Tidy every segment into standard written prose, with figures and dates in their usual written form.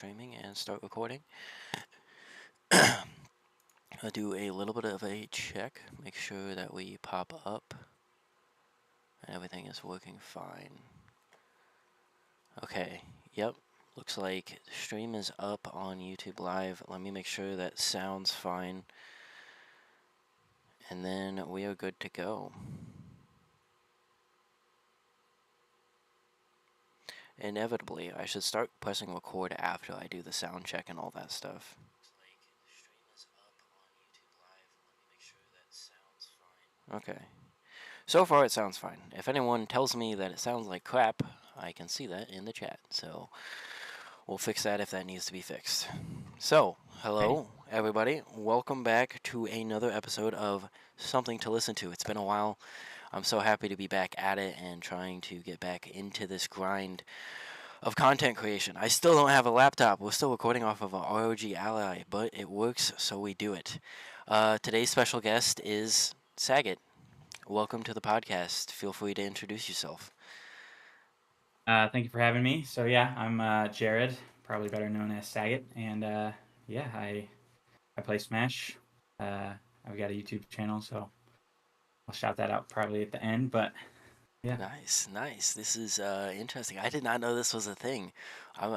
Streaming and start recording. I'll do a little bit of a check, make sure that we pop up and everything is working fine. Okay, yep, looks like the stream is up on YouTube Live. Let me make sure that sounds fine, and then we are good to go. Inevitably, I should start pressing record after I do the sound check and all that stuff. Okay. So far, it sounds fine. If anyone tells me that it sounds like crap, I can see that in the chat. So we'll fix that if that needs to be fixed. So, hello, everybody. Welcome back to another episode of Something to Listen to. It's been a while. I'm so happy to be back at it and trying to get back into this grind of content creation. I still don't have a laptop. We're still recording off of an ROG Ally, but it works, so we do it. Today's special guest is Saget. Welcome to the podcast. Feel free to introduce yourself. Thank you for having me. So yeah, I'm Jared, probably better known as Saget, and yeah, I play Smash. I've got a YouTube channel, so I'll shout that out probably at the end. But yeah, Nice, nice. This is interesting. I did not know this was a thing. Well,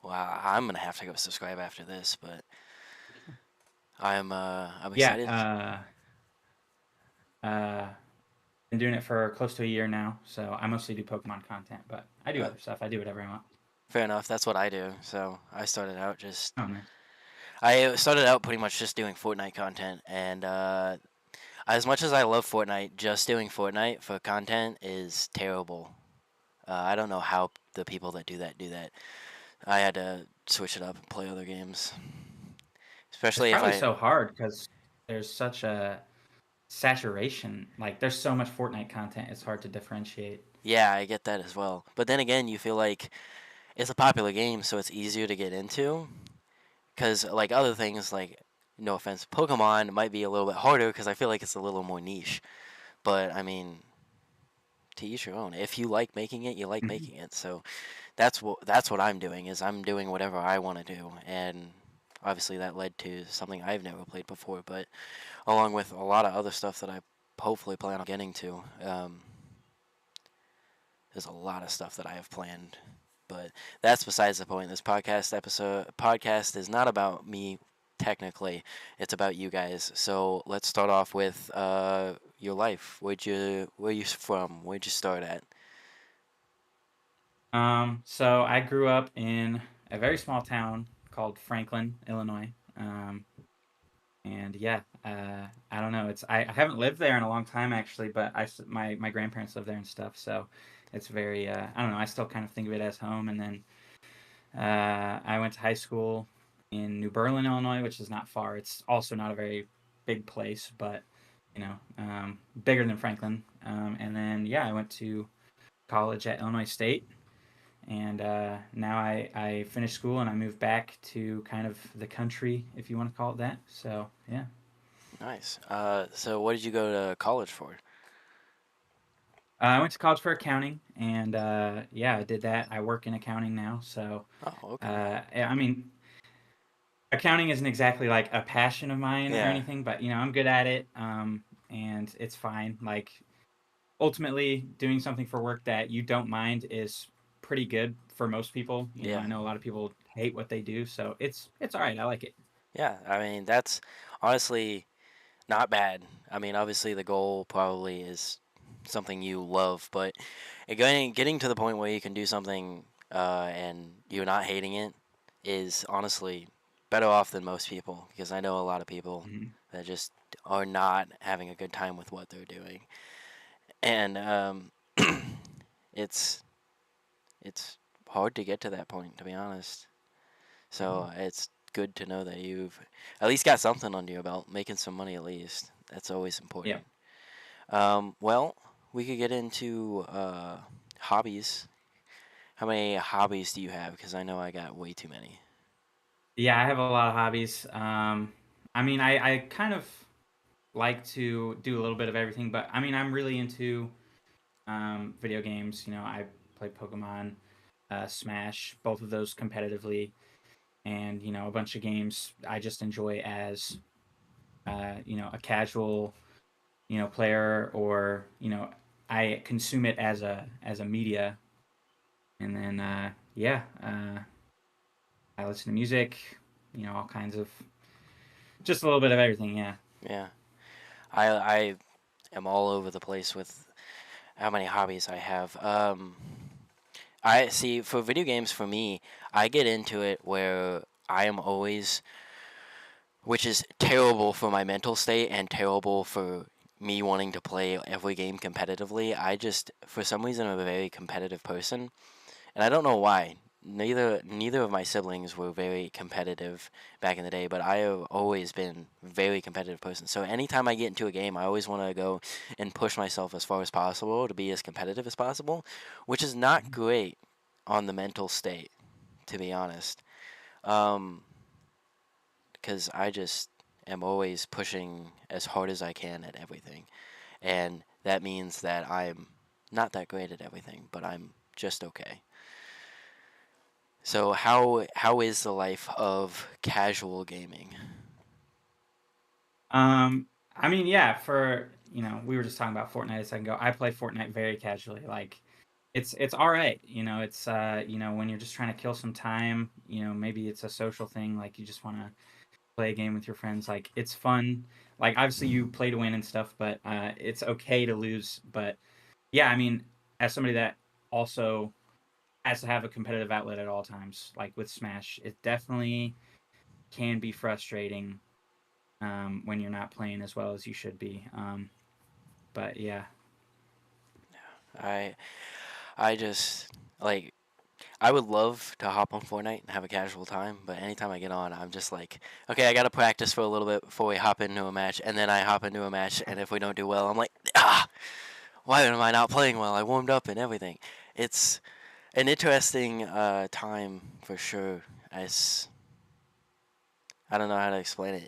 I'm gonna have to go subscribe after this, but I'm excited. yeah, been doing it for close to a year now. So I mostly do Pokemon content, but I do Uh, other stuff. I do whatever I want. Fair enough. That's what I do. So I started out just Oh man, I started out pretty much just doing Fortnite content, and as much as I love Fortnite, just doing Fortnite for content is terrible. I don't know how the people that do that do that. I had to switch it up and play other games, it's especially if probably I. so hard because there's such a saturation. Like there's so much Fortnite content, it's hard to differentiate. Yeah, I get that as well. But then again, you feel like it's a popular game, so it's easier to get into. Because like other things, like no offense, Pokemon might be a little bit harder because I feel like it's a little more niche. But I mean, to each your own. If you like making it, you like making it. So that's what I'm doing is I'm doing whatever I want to do, and obviously that led to something I've never played before. But along with a lot of other stuff that I hopefully plan on getting to. There's a lot of stuff that I have planned, but that's besides the point. This podcast is not about me technically. It's about you guys. So let's start off with your life. Where you from? Where'd you start at? So I grew up in a very small town called Franklin, Illinois. And yeah, I don't know. I haven't lived there in a long time actually, but my grandparents live there and stuff. So it's very I don't know. I still kind of think of it as home. And then I went to high school in New Berlin, Illinois, which is not far. It's also not a very big place, but bigger than Franklin. And then yeah, I went to college at Illinois State, and now I finished school and I moved back to kind of the country, if you want to call it that. So yeah, Nice. So what did you go to college for? I went to college for accounting, and yeah, I did that. I work in accounting now, so Oh, okay. yeah, I mean, accounting isn't exactly like a passion of mine or Yeah. anything, but I'm good at it, and it's fine. Like ultimately, doing something for work that you don't mind is pretty good for most people. Yeah. I know a lot of people hate what they do, so it's all right. I like it. Yeah. I mean, that's honestly not bad. I mean, obviously the goal probably is something you love, but getting to the point where you can do something and you're not hating it is honestly better off than most people because I know a lot of people Mhm. that just are not having a good time with what they're doing, and it's it's hard to get to that point, to be honest. So it's good to know that you've at least got something under your belt, making some money at least. That's always Yeah. important. Well, we could get into hobbies. How many hobbies do you have? Because I know I got way too many. Yeah, I have a lot of hobbies. I mean, I kind of like to do a little bit of everything, but I mean, I'm really into video games. I play Pokemon. Smash, both of those competitively, and a bunch of games I just enjoy as a casual player, or I consume it as a media, and then I listen to music, all kinds of, just a little bit of everything. Yeah. Yeah. I am all over the place with how many hobbies I have. I see for video games for me, I get into it where I am always, which is terrible for my mental state and terrible for me wanting to play every game competitively. I just, for some reason, I'm a very competitive person, and I don't know why. Neither of my siblings were very competitive back in the day, but I have always been a very competitive person. So anytime I get into a game, I always want to go and push myself as far as possible to be as competitive as possible, which is not great on the mental state, to be honest. Um, because I just am always pushing as hard as I can at everything, and that means that I'm not that great at everything, but I'm just okay. So how is the life of casual gaming? I mean, yeah, for we were just talking about Fortnite a second ago. I play Fortnite very casually. Like, it's all right. It's when you're just trying to kill some time. Maybe it's a social thing. Like, you just want to play a game with your friends. Like, it's fun. Like, obviously you play to win and stuff, but it's okay to lose. But yeah, I mean, as somebody that also has to have a competitive outlet at all times, like with Smash, it definitely can be frustrating when you're not playing as well as you should be. But yeah. I I just like I would love to hop on Fortnite and have a casual time, but anytime I get on, I'm just like, okay, I got to practice for a little bit before we hop into a match, and then I hop into a match, and if we don't do well, I'm like, why am I not playing well? I warmed up and everything. It's an interesting time for sure. As I don't know how to explain it.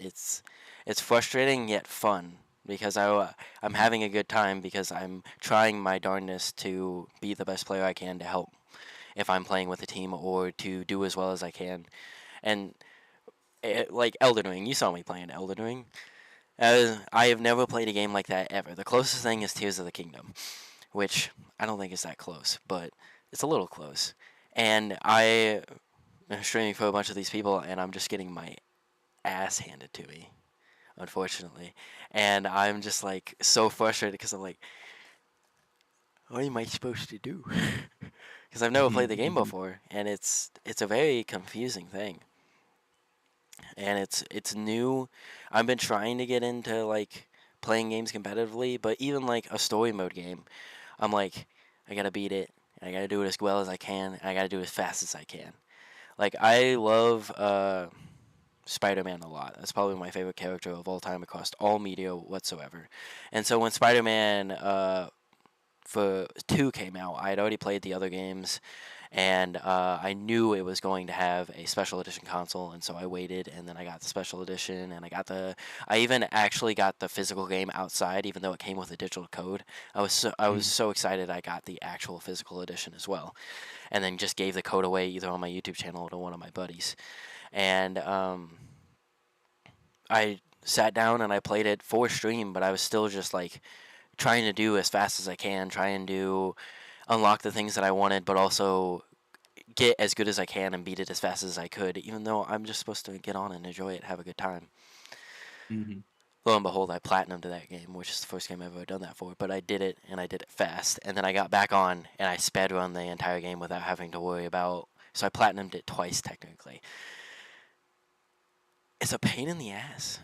It's frustrating yet fun because I'm having a good time because I'm trying my darndest to be the best player I can to help if I'm playing with a team or to do as well as I can. And like Elden Ring, you saw me playing Elden Ring. I have never played a game like that ever. The closest thing is Tears of the Kingdom, which I don't think is that close, but it's a little close. And I am streaming for a bunch of these people, and I'm just getting my ass handed to me, unfortunately. And I'm just like so frustrated because I'm like, what am I supposed to do? Because I've never played the game before, and it's a very confusing thing, and it's new. I've been trying to get into like playing games competitively, but even like a story mode game, I'm like, I gotta beat it, and I gotta do it as well as I can, and I gotta do it as fast as I can. Like I love Spider-Man a lot. That's probably my favorite character of all time across all media whatsoever. And so when Spider-Man for 2 came out, I had already played the other games, and I knew it was going to have a special edition console, and so I waited, and then I got the special edition, and I even actually got the physical game outside, even though it came with a digital code. I was so excited I got the actual physical edition as well, and then just gave the code away either on my YouTube channel or to one of my buddies, and I sat down and I played it for stream, but I was still just like trying to do as fast as I can, trying to unlock the things that I wanted, but also get as good as I can and beat it as fast as I could, even though I'm just supposed to get on and enjoy it, have a good time. Hmm. Lo and behold, I platinumed that game, which is the first game I've ever done that for. But I did it, and I did it fast. And then I got back on, and I sped run the entire game without having to worry about. So I platinumed it twice, technically. It's a pain in the ass.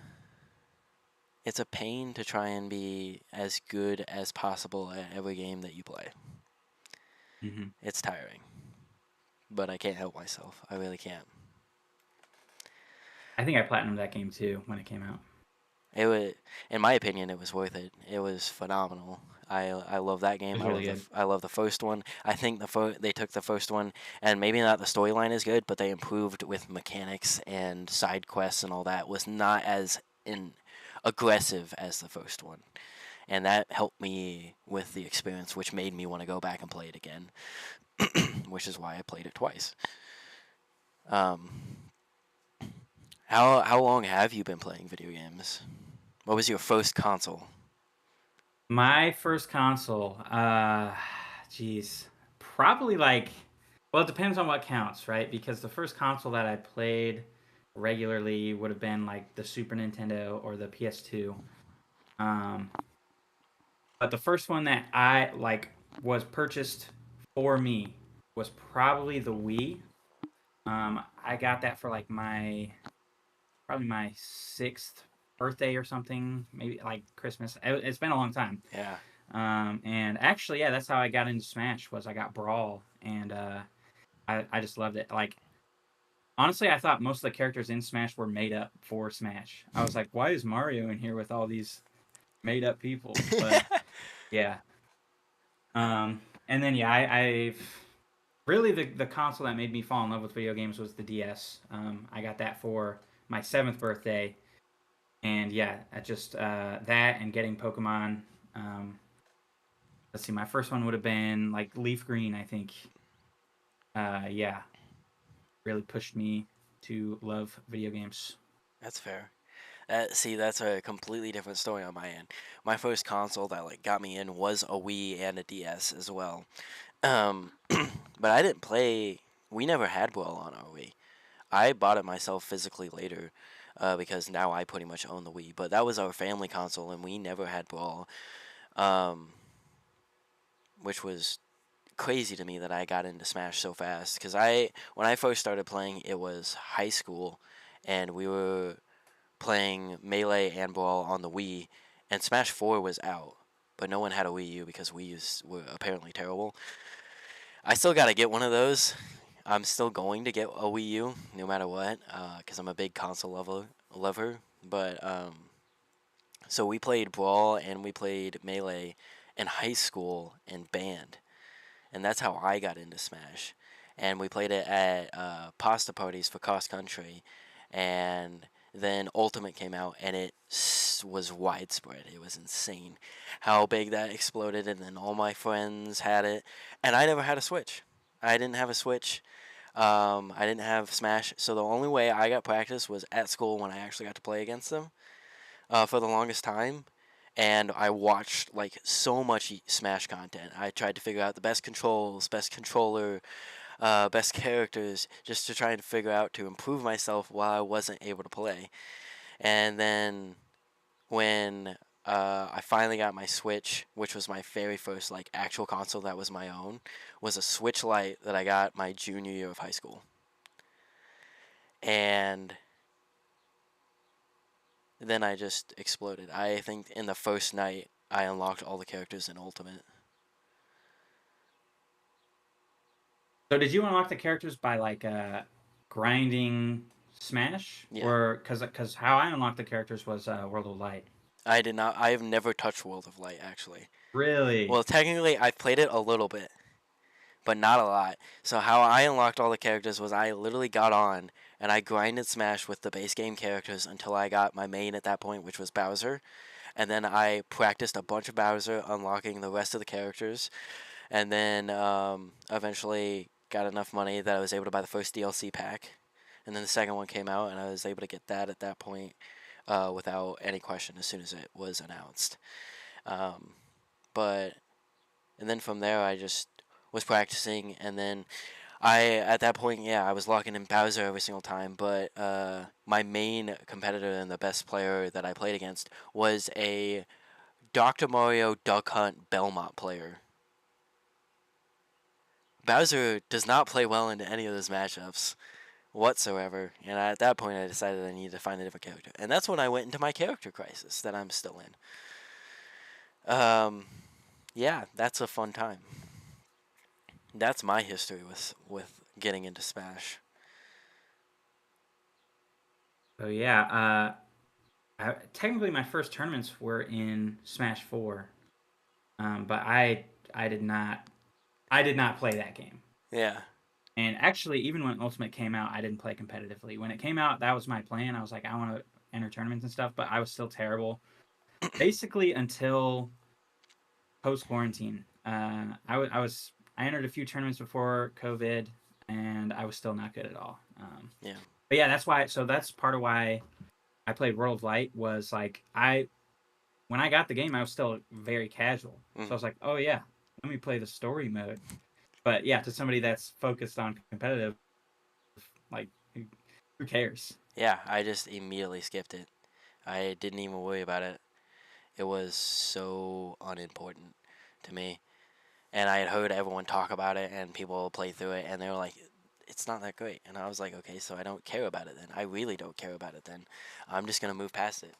It's a pain to try and be as good as possible at every game that you play. Hmm. It's tiring, but I can't help myself. I really can't. I think I platinumed that game too when it came out. It was, in my opinion, it was worth it. It was phenomenal. I love that It game. was really good. I love the first one. I think they took the first one and maybe not the storyline is good, but they improved with mechanics and side quests and all that. Was not as in aggressive as the first one, and that helped me with the experience, which made me want to go back and play it again. which is why I played it twice. Um, how long have you been playing video games? What was your first console? My first console, geez, probably like, well, it depends on what counts, right? Because the first console that I played regularly would have been like the Super Nintendo or the PS2. Um, but the first one that I like was purchased for me was probably the Wii. I got that for like my probably my 6th birthday or something, maybe like Christmas. It's been a long time. Yeah. And actually, yeah, that's how I got into Smash. Was I got Brawl, and I just loved it. Like honestly, I thought most of the characters in Smash were made up for Smash. I was like, why is Mario in here with all these made up people? But yeah, and then yeah, I've really the console that made me fall in love with video games was the DS. I got that for my 7th birthday, and yeah, I just that and getting Pokemon. Um, let's see, my first one would have been like Leaf Green, I think. Yeah, really pushed me to love video games. That's fair. See, that's a completely different story on my end. My first console that like got me in was a Wii and a DS as well. But I didn't play. We never had Brawl on our Wii. I bought it myself physically later, because now I pretty much own the Wii. But that was our family console, and we never had Brawl, um, which was crazy to me that I got into Smash so fast. Because when I first started playing, it was high school, and we were playing Melee and Brawl on the Wii, and Smash 4 was out, but no one had a Wii U because Wii U's were apparently terrible. I still got to get one of those. I'm still going to get a Wii U no matter what, because I'm a big console lover. But so we played Brawl and we played Melee in high school and band, and that's how I got into Smash. And we played it at pasta parties for cross country, and then Ultimate came out, and it was widespread. It was insane how big that exploded, and then all my friends had it, and I never had a Switch. I didn't have a Switch. I didn't have Smash, so the only way I got practice was at school when I actually got to play against them for the longest time. And I watched like so much Smash content. I tried to figure out the best controls, best controller, best characters, just to try and figure out to improve myself while I wasn't able to play. And then when I finally got my Switch, which was my very first like actual console that was my own, was a Switch Lite that I got my junior year of high school. And then I just exploded. I think in the first night I unlocked all the characters in Ultimate. So did you unlock the characters by like grinding Smash, Yeah. or because how I unlocked the characters was World of Light? I did not. I have never touched World of Light actually. Really? Well, technically, I've played it a little bit, but not a lot. So how I unlocked all the characters was I literally got on and I grinded Smash with the base game characters until I got my main at that point, which was Bowser. And then I practiced a bunch of Bowser, unlocking the rest of the characters, and then eventually got enough money that I was able to buy the first DLC pack. And then the second one came out, and I was able to get that at that point without any question as soon as it was announced. Um, but and then from there, I just was practicing, and then at that point, yeah, I was locking in Bowser every single time. But my main competitor and the best player that I played against was a Dr. Mario Duck Hunt Belmont player. Bowser does not play well into any of those matchups whatsoever, and at that point I decided I needed to find a different character. And that's when I went into my character crisis that I'm still in. Yeah, that's a fun time. That's my history with getting into Smash. So yeah, technically my first tournaments were in Smash 4, but I did not play that game. Yeah. And actually, even when Ultimate came out, I didn't play competitively. When it came out, that was my plan. I was like, I want to enter tournaments and stuff, but I was still terrible. Basically, until post quarantine, I I entered a few tournaments before COVID, and I was still not good at all. Yeah. But yeah, that's why. So that's part of why I played World of Light. Was like I when I got the game, I was still very casual. So I Hmm. was like, oh yeah, let me play the story mode. But yeah, to somebody that's focused on competitive, like who cares? Yeah, I just immediately skipped it. I didn't even worry about it. It was so unimportant to me. And I had heard everyone talk about it and people play through it, and they were like, it's not that great. And I was like, okay, so I don't care about it then. I really don't care about it then. I'm just going to move past it.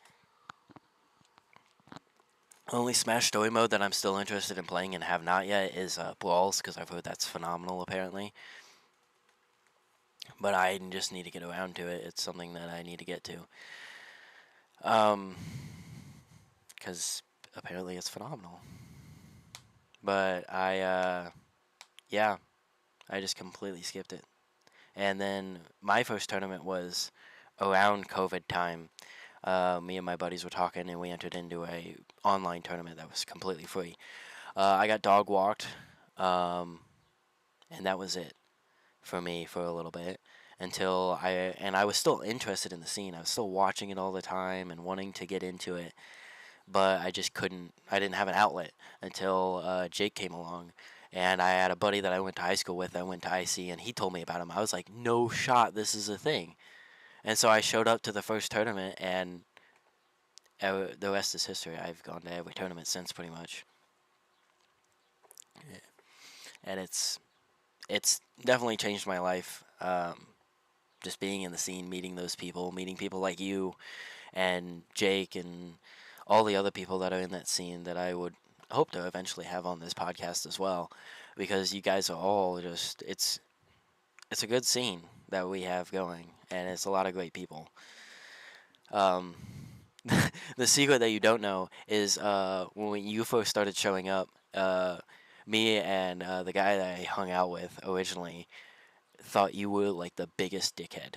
Only Smash Story Mode that I'm still interested in playing and have not yet is Brawls, because I've heard that's phenomenal apparently. But I just need to get around to it. It's something that I need to get to. Because apparently it's phenomenal. But yeah, I just completely skipped it. And then my first tournament was around COVID time. Me and my buddies were talking, and we entered into a online tournament that was completely free. I got dog walked, um, and that was it for me for a little bit until I was still interested in the scene. I was still watching it all the time and wanting to get into it, but I just couldn't. I didn't have an outlet until Jake came along. And I had a buddy that I went to high school with that went to IC, and he told me about him. I was like, no shot, this is a thing. And so I showed up to the first tournament, and the rest is history. I've gone to every tournament since, pretty much. Yeah. And it's definitely changed my life. Just being in the scene, meeting those people, meeting people like you and Jake and all the other people that are in that scene that I would hope to eventually have on this podcast as well, because you guys are all just it's a good scene that we have going, and it's a lot of great people. Um, the secret that you don't know is when you first started showing up, me and the guy that I hung out with originally thought you were like the biggest dickhead.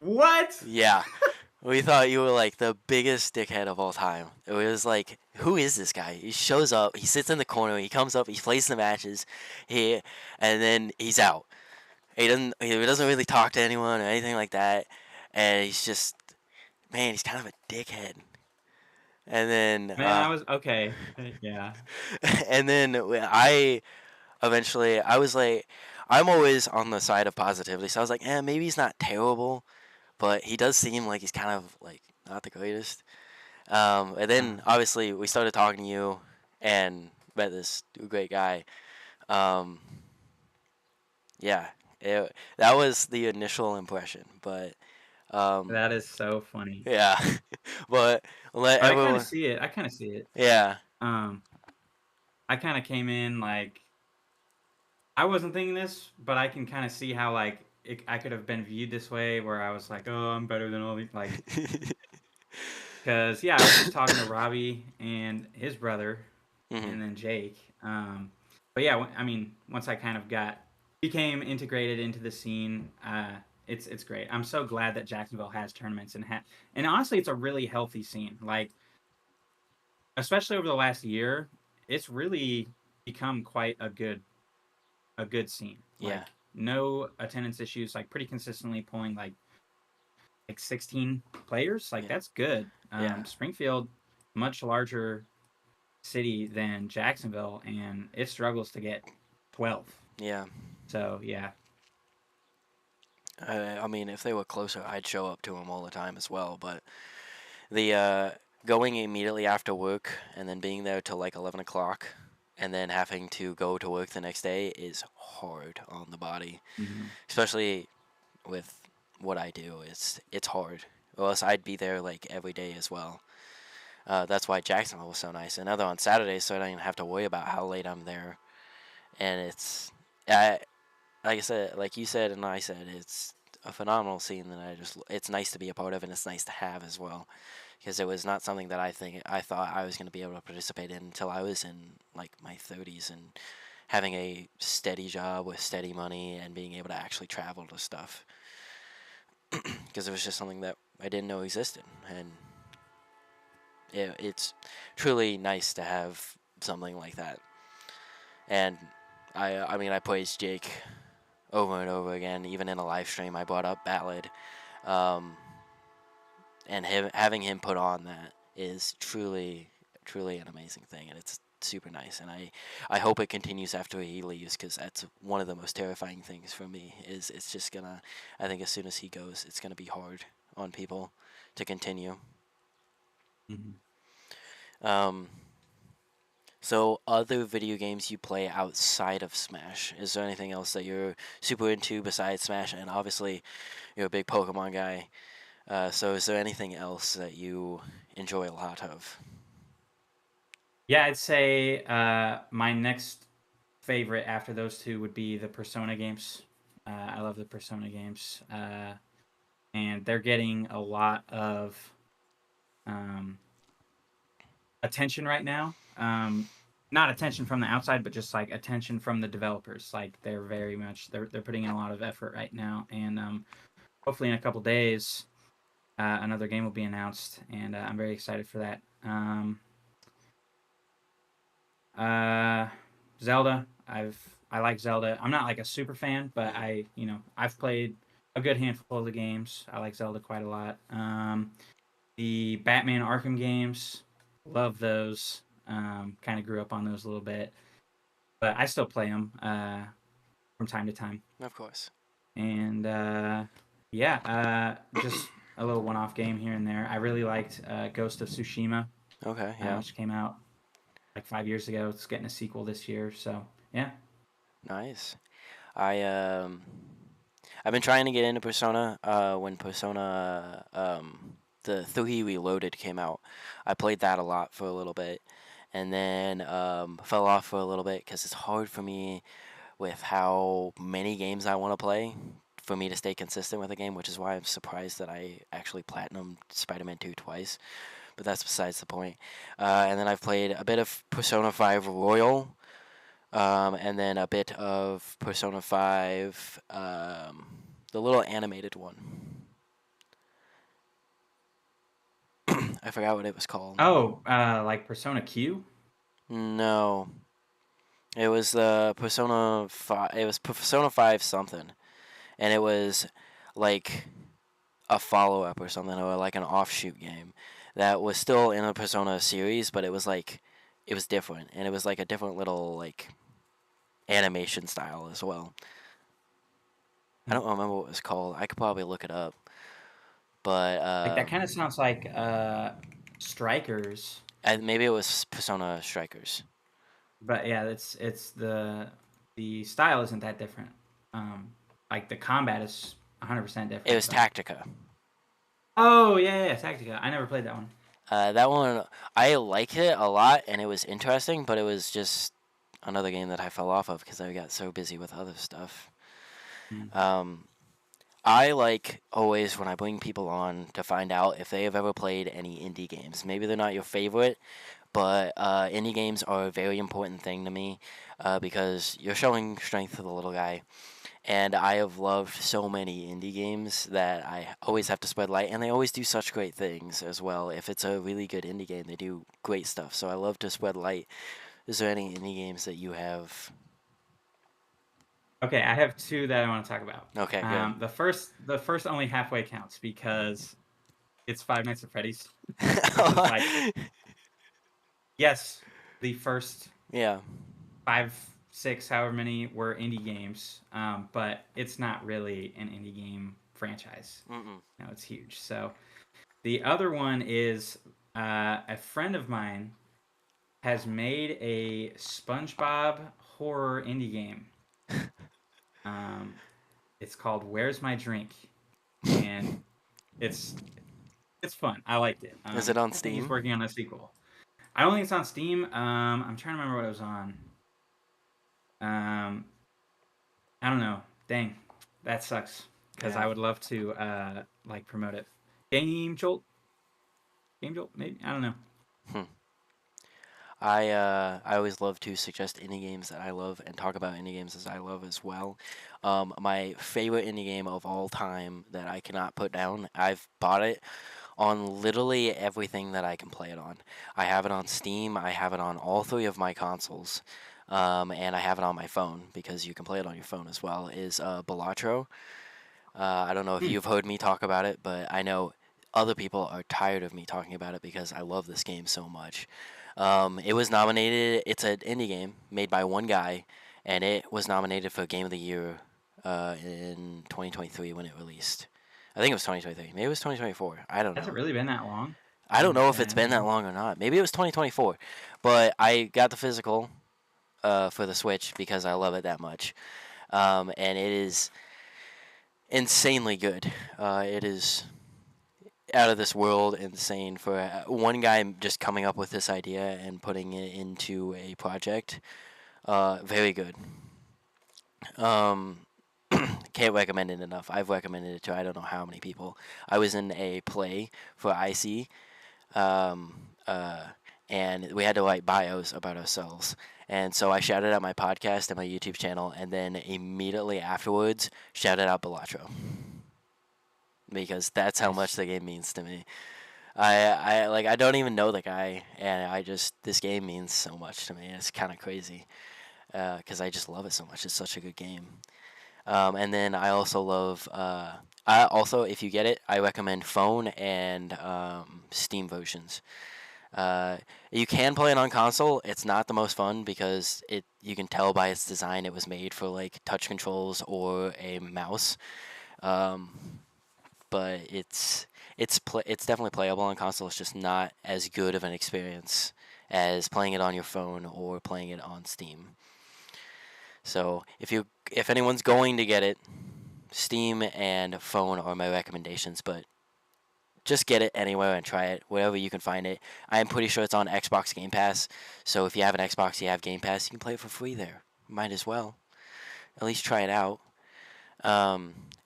What? Yeah. We thought you were like the biggest dickhead of all time. It was like, who is this guy? He shows up, he sits in the corner, he comes up, he plays the matches, he, and then he's out. He doesn't really talk to anyone or anything like that, and he's just, man, he's kind of a dickhead. And then, Man, I was okay. Yeah. and then I eventually I was like, I'm always on the side of positivity, so I was like, maybe he's not terrible, but he does seem like he's kind of like not the greatest. And then Uh, obviously we started talking to you and met this great guy. Um, yeah, that was the initial impression, but um, that is so funny. yeah, but let But I kind of everyone. see it. I kind of see it. Yeah, Um, I kind of came in like I wasn't thinking this, but I can kind of see how like I could have been viewed this way, where I was like, oh, I'm better than all these, like, because yeah, I was just talking to Robbie and his brother, hmm and then Jake. But yeah, I mean, once I kind of became integrated into the scene, it's great. I'm so glad that Jacksonville has tournaments and honestly, it's a really healthy scene. Like, especially over the last year, it's really become quite a good scene. yeah, Like, no attendance issues. Like, pretty consistently pulling like 16 players. Like, yeah, that's good. yeah, Springfield, much larger city than Jacksonville, and it struggles to get 12. yeah. So yeah, I mean, if they were closer, I'd show up to them all the time as well. But the going immediately after work and then being there till like 11 o'clock, and then having to go to work the next day is hard on the body, mm-hmm. especially with what I do. It's hard. Or else I'd be there like every day as well. That's why Jacksonville was so nice. And other on Saturdays, so I don't even have to worry about how late I'm there. And I, like I said, like you said and I said, it's a phenomenal scene that it's nice to be a part of and it's nice to have as well. Because it was not something that I thought I was going to be able to participate in until I was in like my 30s and having a steady job with steady money and being able to actually travel to stuff. Because it was just something that I didn't know existed, and it's truly nice to have something like that. And I mean, I praised Jake over and over again. Even in a live stream, I brought up Ballad, um, and having him put on that is truly an amazing thing, and it's super nice. And I hope it continues after he leaves, because that's one of the most terrifying things for me. Is it's just gonna, I think as soon as he goes, it's gonna be hard on people to continue. Mhm. Um, so other video games you play outside of Smash? Is there anything else that you're super into besides Smash? And obviously, you're a big Pokemon guy. So is there anything else that you enjoy a lot of? Yeah, I'd say my next favorite after those two would be the Persona games. I love the Persona games, and they're getting a lot of um, attention right now. Not attention from the outside, but just like attention from the developers. Like they're very much they're putting in a lot of effort right now, and hopefully in a couple days another game will be announced, and I'm very excited for that. Uh, Zelda, I like Zelda. I'm not like a super fan, but Hmm. I've played a good handful of the games. I like Zelda quite a lot. The Batman Arkham games, love those. Kind of grew up on those a little bit, but I still play them from time to time. Of course. And yeah, just a little one-off game here and there. I really liked Ghost of Tsushima, Okay, yeah. which came out like 5 years ago. It's getting a sequel this year, so yeah. Nice. I I've been trying to get into Persona. When Persona the 3 Reloaded came out, I played that a lot for a little bit, and then fell off for a little bit because it's hard for me with how many games I want to play for me to stay consistent with a game, which is why I'm surprised that I actually platinum Spider-Man 2 twice. But that's besides the point. And then I've played a bit of Persona 5 Royal, and then a bit of Persona 5, the little animated one. I forgot what it was called. Oh, like Persona Q? No, it was the Persona 5. It was Persona 5 something, and it was like a follow up or something, or like an offshoot game that was still in a Persona series, but it was different, and it was like a different little like animation style as well. I Hmm. don't remember what it was called. I could probably look it up, but Like that kind of sounds like Strikers, maybe it was Persona Strikers. but yeah, it's the style isn't that different. Like the combat is 100% It different, was but Tactica. oh yeah, Tactica. I never played that one. That one I liked it a lot, and it was interesting, but it was just another game that I fell off of because I got so busy with other stuff. Mm. Um, I like always when I bring people on to find out if they have ever played any indie games. Maybe they're not your favorite, but indie games are a very important thing to me, because you're showing strength to the little guy. And I have loved so many indie games that I always have to spread light, and they always do such great things as well. If it's a really good indie game, they do great stuff. So I love to spread light. Is there any indie games that you have? Okay, I have two that I want to talk about. Okay, good. The first only halfway counts because it's Five Nights at Freddy's, which is like yes, the first Yeah. five, six, however many were indie games, but it's not really an indie game franchise. Mm-mm. No, it's huge. So the other one is a friend of mine has made a SpongeBob horror indie game. Um, it's called Where's My Drink, and it's it's fun. I liked it. Is it on I think he's Steam? working on a sequel. I don't think it's on Steam. I'm trying to remember what it was on. Um, I don't know. Dang, that sucks because Yeah. I would love to like promote it. Game Jolt, Game Jolt, maybe I don't know. Hmm. I always love to suggest indie games that I love and talk about indie games as I love as well. My favorite indie game of all time that I cannot put down. I've bought it on literally everything that I can play it on. I have it on Steam. I have it on all three of my consoles. and I have it on my phone because you can play it on your phone as well, is Balatro. I don't know if Hmm. you've heard me talk about it, but I know other people are tired of me talking about it because I love this game so much. It was nominated. It's an indie game made by one guy, and it was nominated for Game of the Year in 2023 when it released. I think it was 2023. Maybe it was 2024. I don't Has it know. really been that long? I don't know if it's I don't been that know. long or not. Maybe it was 2024. But I got the physical for the Switch because I love it that much. And it is insanely good. It is out of this world insane for one guy just coming up with this idea and putting it into a project. Very good. Um, can't recommend it enough. I've recommended it to I don't know how many people. I was in a play for IC, um, uh, and we had to write bios about ourselves. And so I shouted out my podcast and my YouTube channel, and then immediately afterwards shouted out Balatro because that's how much Nice. the game means to me. I don't even know the guy, and I just this game means so much to me. It's kind of crazy because I just love it so much. It's such a good game. And then I also love. I also, if you get it, I recommend phone and Steam versions. You can play it on console. It's not the most fun because it you can tell by its design it was made for like touch controls or a mouse. Um, but it's definitely playable on console. It's just not as good of an experience as playing it on your phone or playing it on Steam. So if anyone's going to get it, Steam and phone are my recommendations. But just get it anywhere and try it wherever you can find it. I am pretty sure it's on Xbox Game Pass. So if you have an Xbox, you have Game Pass, you can play it for free there. Might as well at least try it out.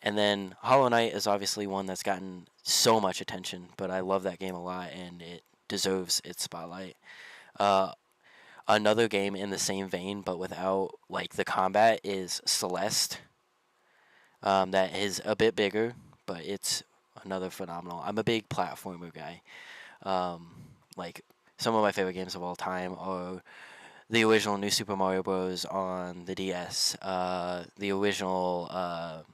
And then Hollow Knight is obviously one that's gotten so much attention, but I love that game a lot and it deserves its spotlight. Uh, Another game in the same vein, but without like the combat, is Celeste. That is a bit bigger, but it's another phenomenal. I'm a big platformer guy. Um, like some of my favorite games of all time are the original New Super Mario Bros. On the DS. The original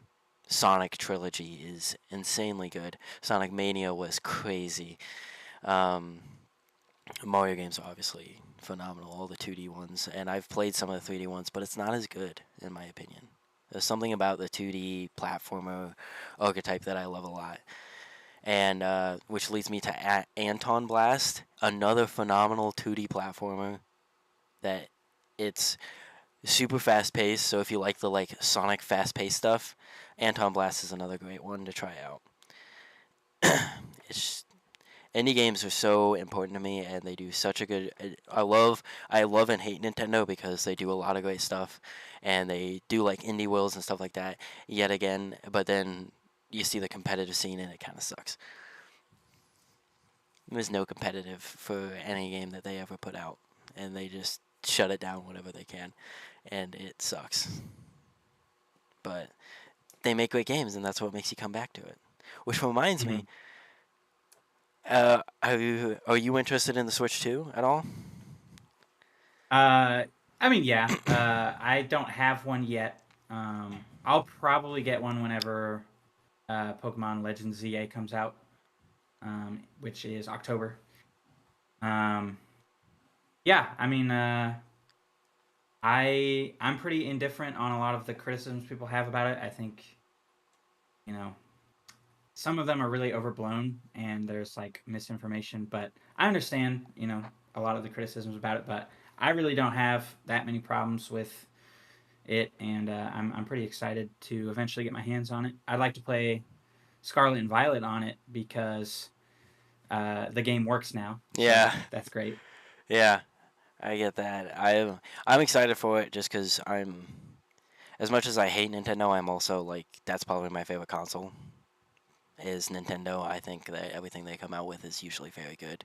Sonic trilogy is insanely good. Sonic Mania was crazy. Um, Mario games are obviously phenomenal, all the 2D ones, and I've played some of the 3D ones, but it's not as good in my opinion. There's something about the 2D platformer archetype that I love a lot, and which leads me to Anton Blast, another phenomenal 2D platformer that it's super fast paced. So if you like the like Sonic fast paced stuff, Anton Blast is another great one to try out. It's indie games are so important to me, and they do such a good. I love and hate Nintendo because they do a lot of great stuff, and they do like indie worlds and stuff like that. Yet again, but then you see the competitive scene, and it kind of sucks. There's no competitive for any game that they ever put out, and they just shut it down whenever they can, and it sucks. But they make great games, and that's what makes you come back to it. Which reminds Hmm. me, are you interested in the Switch 2 at all? I mean, yeah. I don't have one yet. I'll probably get one whenever Pokemon Legends ZA comes out, which is October. Um, yeah, I mean, I'm pretty indifferent on a lot of the criticisms people have about it. I think you know some of them are really overblown and there's like misinformation, but I understand a lot of the criticisms about it, but I really don't have that many problems with it, and I'm pretty excited to eventually get my hands on it. I'd like to play Scarlet and Violet on it because the game works now, so Yeah, that's great. yeah, I get that. I'm excited for it just because I'm as much as I hate Nintendo, I'm also like that's probably my favorite console is Nintendo. I think that everything they come out with is usually very good.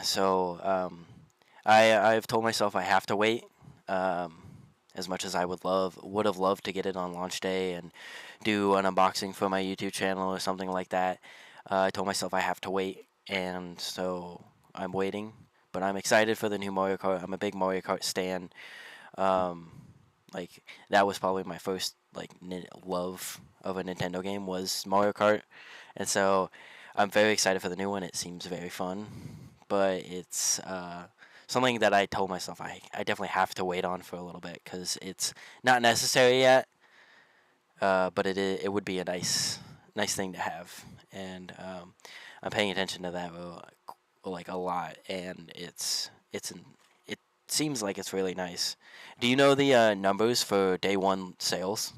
So I've told myself I have to wait. Um, as much as I would have loved to get it on launch day and do an unboxing for my YouTube channel or something like that. I told myself I have to wait, and so I'm waiting. but I'm excited for the new Mario Kart. I'm a big Mario Kart stan. Um, like that was probably my first like love of a Nintendo game was Mario Kart, and so I'm very excited for the new one. It seems very fun, but it's something that I told myself I definitely have to wait on for a little bit because it's not necessary yet. But it would be a nice thing to have, and I'm paying attention to that like a lot, and it seems like it's really nice. Do you know the numbers for day one sales?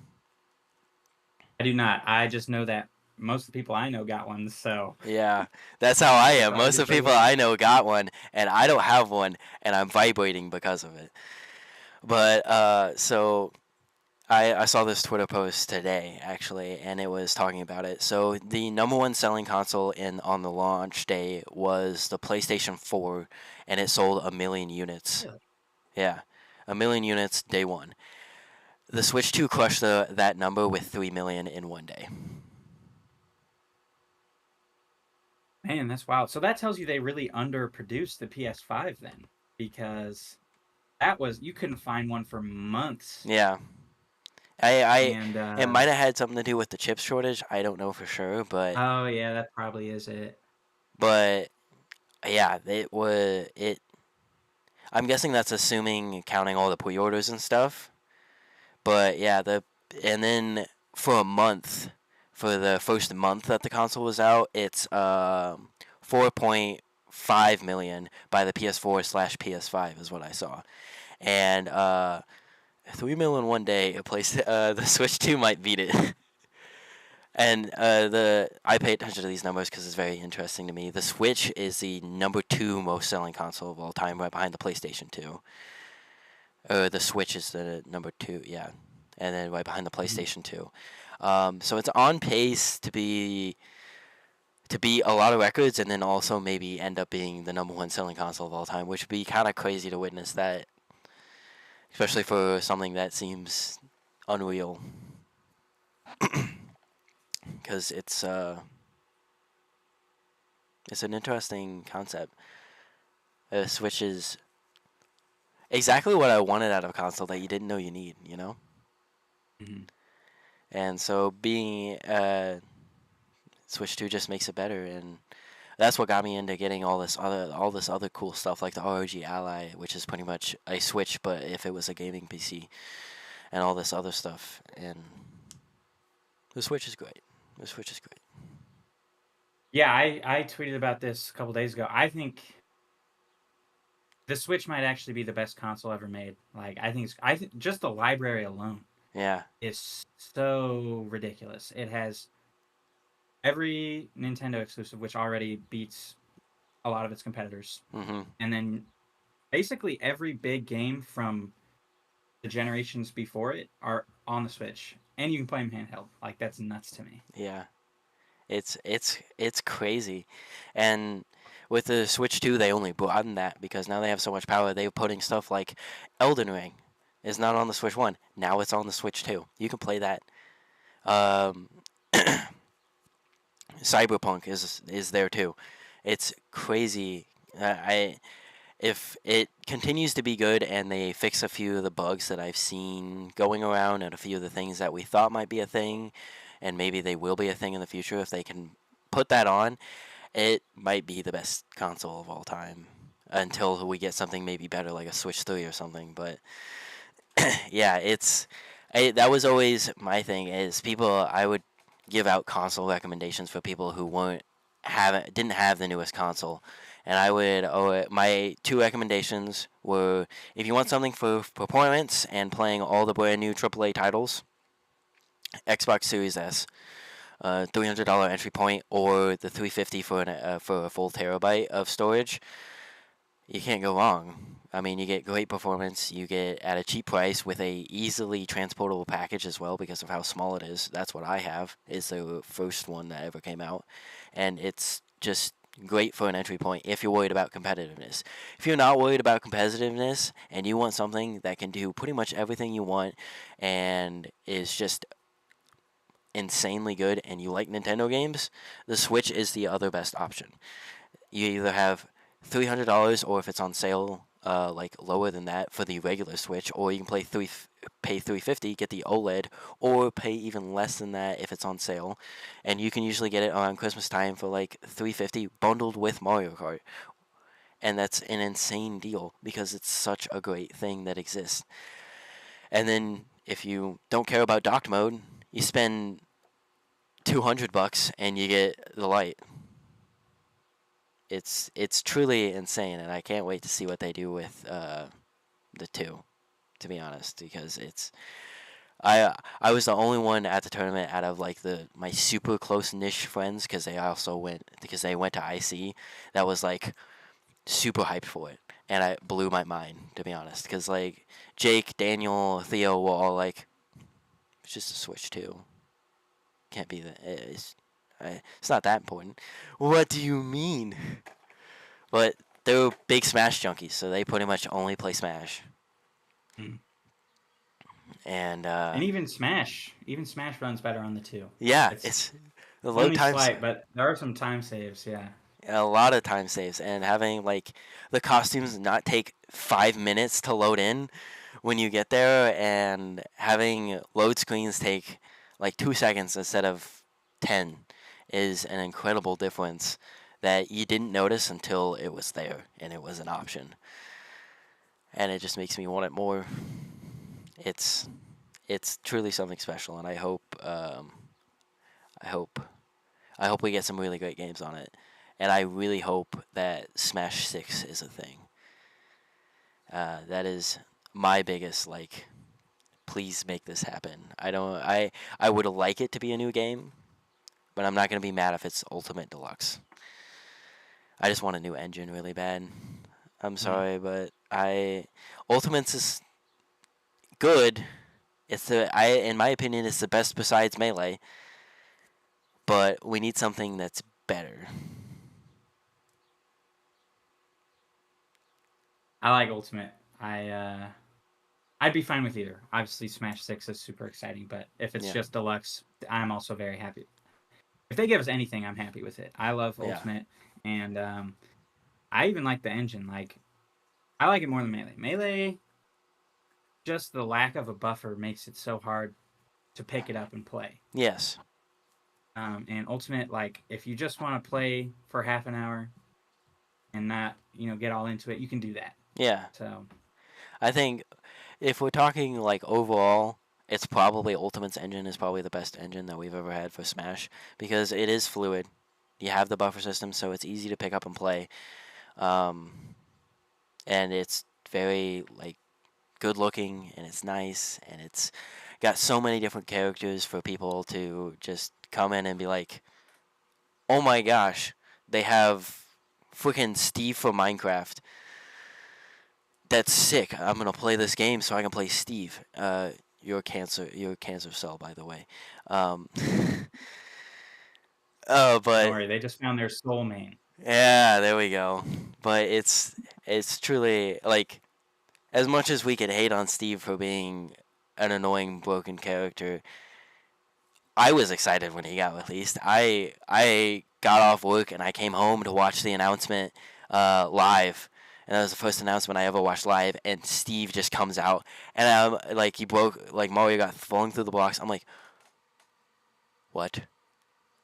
I do not. I just know that most of the people I know got one, so Yeah, that's how I that's am. Most of the obviously people good. I know got one, and I don't have one, and I'm vibrating because of it. But so I saw this Twitter post today actually, and it was talking about it. So the number one selling console in on the launch day was the PlayStation 4, and it sold 1 million units. Really? Yeah, 1 million units day one. The Switch 2 crushed that number with 3 million in one day. Man, that's wild. So that tells you they really underproduced the PS5 then, because that was you couldn't find one for months, Yeah, I and it might have had something to do with the chip shortage. I don't know for sure, oh yeah, that probably is it. but yeah, it. I'm guessing that's assuming counting all the pre-orders and stuff. But yeah, and then for a month, for the first month that the console was out, it's 4.5 million by the PS4 slash PS5 is what I saw, and 3 million one day. A place the Switch 2 might beat it. And I pay attention to these numbers because it's very interesting to me. The Switch is the number two most selling console of all time, right behind the PlayStation 2. The Switch is the number two, yeah, and then right behind the Mhm. PlayStation 2. So it's on pace to beat a lot of records, and then also maybe end up being the number one selling console of all time, which would be kind of crazy to witness that, especially for something that seems unreal, because it's an interesting concept. Switch is exactly what I wanted out of a console that you didn't know you need, you know. Mhm. And so being Switch 2 just makes it better, and that's what got me into getting all this other cool stuff like the ROG Ally, which is pretty much a Switch, but if it was a gaming PC, and all this other stuff. And the Switch is great. The Switch is great. Yeah, I tweeted about this a couple days ago. I think the Switch might actually be the best console ever made. Like I think just the library alone Yeah. is so ridiculous. It has every Nintendo exclusive, which already beats a lot of its competitors, Mhm. and then basically every big game from the generations before it are on the Switch, and you can play them handheld. Like that's nuts to me. Yeah. It's crazy, and with the Switch 2, they only broadened that because now they have so much power. They're putting stuff like Elden Ring is not on the Switch 1. Now it's on the Switch 2. You can play that. Um, Cyberpunk is there too. It's crazy. I if it continues to be good and they fix a few of the bugs that I've seen going around and a few of the things that we thought might be a thing, and maybe they will be a thing in the future if they can put that on, it might be the best console of all time until we get something maybe better like a Switch 3 or something. But yeah, that was always my thing is people I would give out console recommendations for people who weren't haven't didn't have the newest console. And I would my two recommendations were if you want something for performance and playing all the brand new AAA titles, Xbox Series S, $300 entry point, or the 350 for a full terabyte of storage. You can't go wrong. I mean, you get great performance. You get at a cheap price with a easily transportable package as well because of how small it is. That's what I have. Is the first one that ever came out, and it's just great for an entry point if you're worried about competitiveness. If you're not worried about competitiveness and you want something that can do pretty much everything you want and is just insanely good and you like Nintendo games, the Switch is the other best option. You either have $300, or if it's on sale, like lower than that for the regular Switch, or you can pay $350, get the OLED, or pay even less than that if it's on sale, and you can usually get it around Christmas time for like $350 bundled with Mario Kart, and that's an insane deal because it's such a great thing that exists. And then if you don't care about docked mode, you spend $200 and you get the light. It's truly insane, and I can't wait to see what they do with the two. To be honest, because I was the only one at the tournament out of like my super close niche friends because they went to IC, that was like super hyped for it, and I blew my mind, to be honest, because like Jake, Daniel, Theo were all like, it's just a Switch 2. Can't be that. It's not that important. What do you mean? But they're big Smash junkies, so they pretty much only play Smash. Mm. And even Smash runs better on the 2. Yeah, it's the load only times. slight, but there are some time saves. Yeah, A lot of time saves, and having like the costumes not take 5 minutes to load in when you get there, and having load screens take like 2 seconds instead of 10 is an incredible difference that you didn't notice until it was there and it was an option. And it just makes me want it more. It's truly something special, and I hope I hope I hope we get some really great games on it. And I really hope that Smash 6 is a thing. That is my biggest, like, please make this happen. I would like it to be a new game, but I'm not going to be mad if it's Ultimate Deluxe. I just want a new engine really bad. I'm sorry, but Ultimates is good. In my opinion, it's the best besides Melee. But we need something that's better. I like Ultimate. I'd be fine with either. Obviously, Smash 6 is super exciting, but if it's just Deluxe, I'm also very happy. If they give us anything, I'm happy with it. I love Ultimate, and I even like the engine. Like, I like it more than Melee. Melee, just the lack of a buffer makes it so hard to pick it up and play. Yes. And Ultimate, like, if you just want to play for half an hour and not, get all into it, you can do that. Yeah. So, I think if we're talking like overall, it's probably Ultimate's engine is probably the best engine that we've ever had for Smash because it is fluid. You have the buffer system, so it's easy to pick up and play. And it's very like good looking, and it's nice, and it's got so many different characters for people to just come in and be like, oh my gosh, they have freaking Steve from Minecraft. That's sick. I'm gonna play this game so I can play Steve. You're a cancer cell, by the way. But don't worry, they just found their soul main. Yeah, there we go. But it's truly like, as much as we could hate on Steve for being an annoying broken character, I was excited when he got released. I got off work and I came home to watch the announcement live. And that was the first announcement I ever watched live, and Steve just comes out, and like, he broke, like, Mario got falling through the blocks. I'm like, what?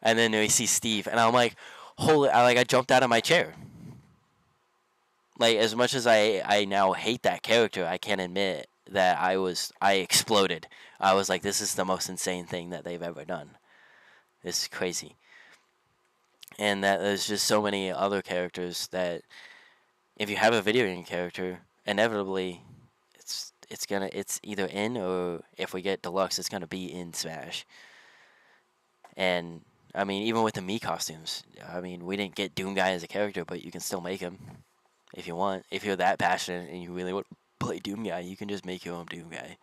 And then we see Steve, and I'm like, holy! I jumped out of my chair. Like, as much as I now hate that character, I can't admit that I exploded. I was like, this is the most insane thing that they've ever done. This is crazy. And that there's just so many other characters that, if you have a video game character, inevitably it's either in, or if we get Deluxe, it's gonna be in Smash. And I mean, even with the Mii costumes, I mean, we didn't get Doom Guy as a character, but you can still make him if you want. If you're that passionate and you really want to play Doom Guy, you can just make your own Doom Guy.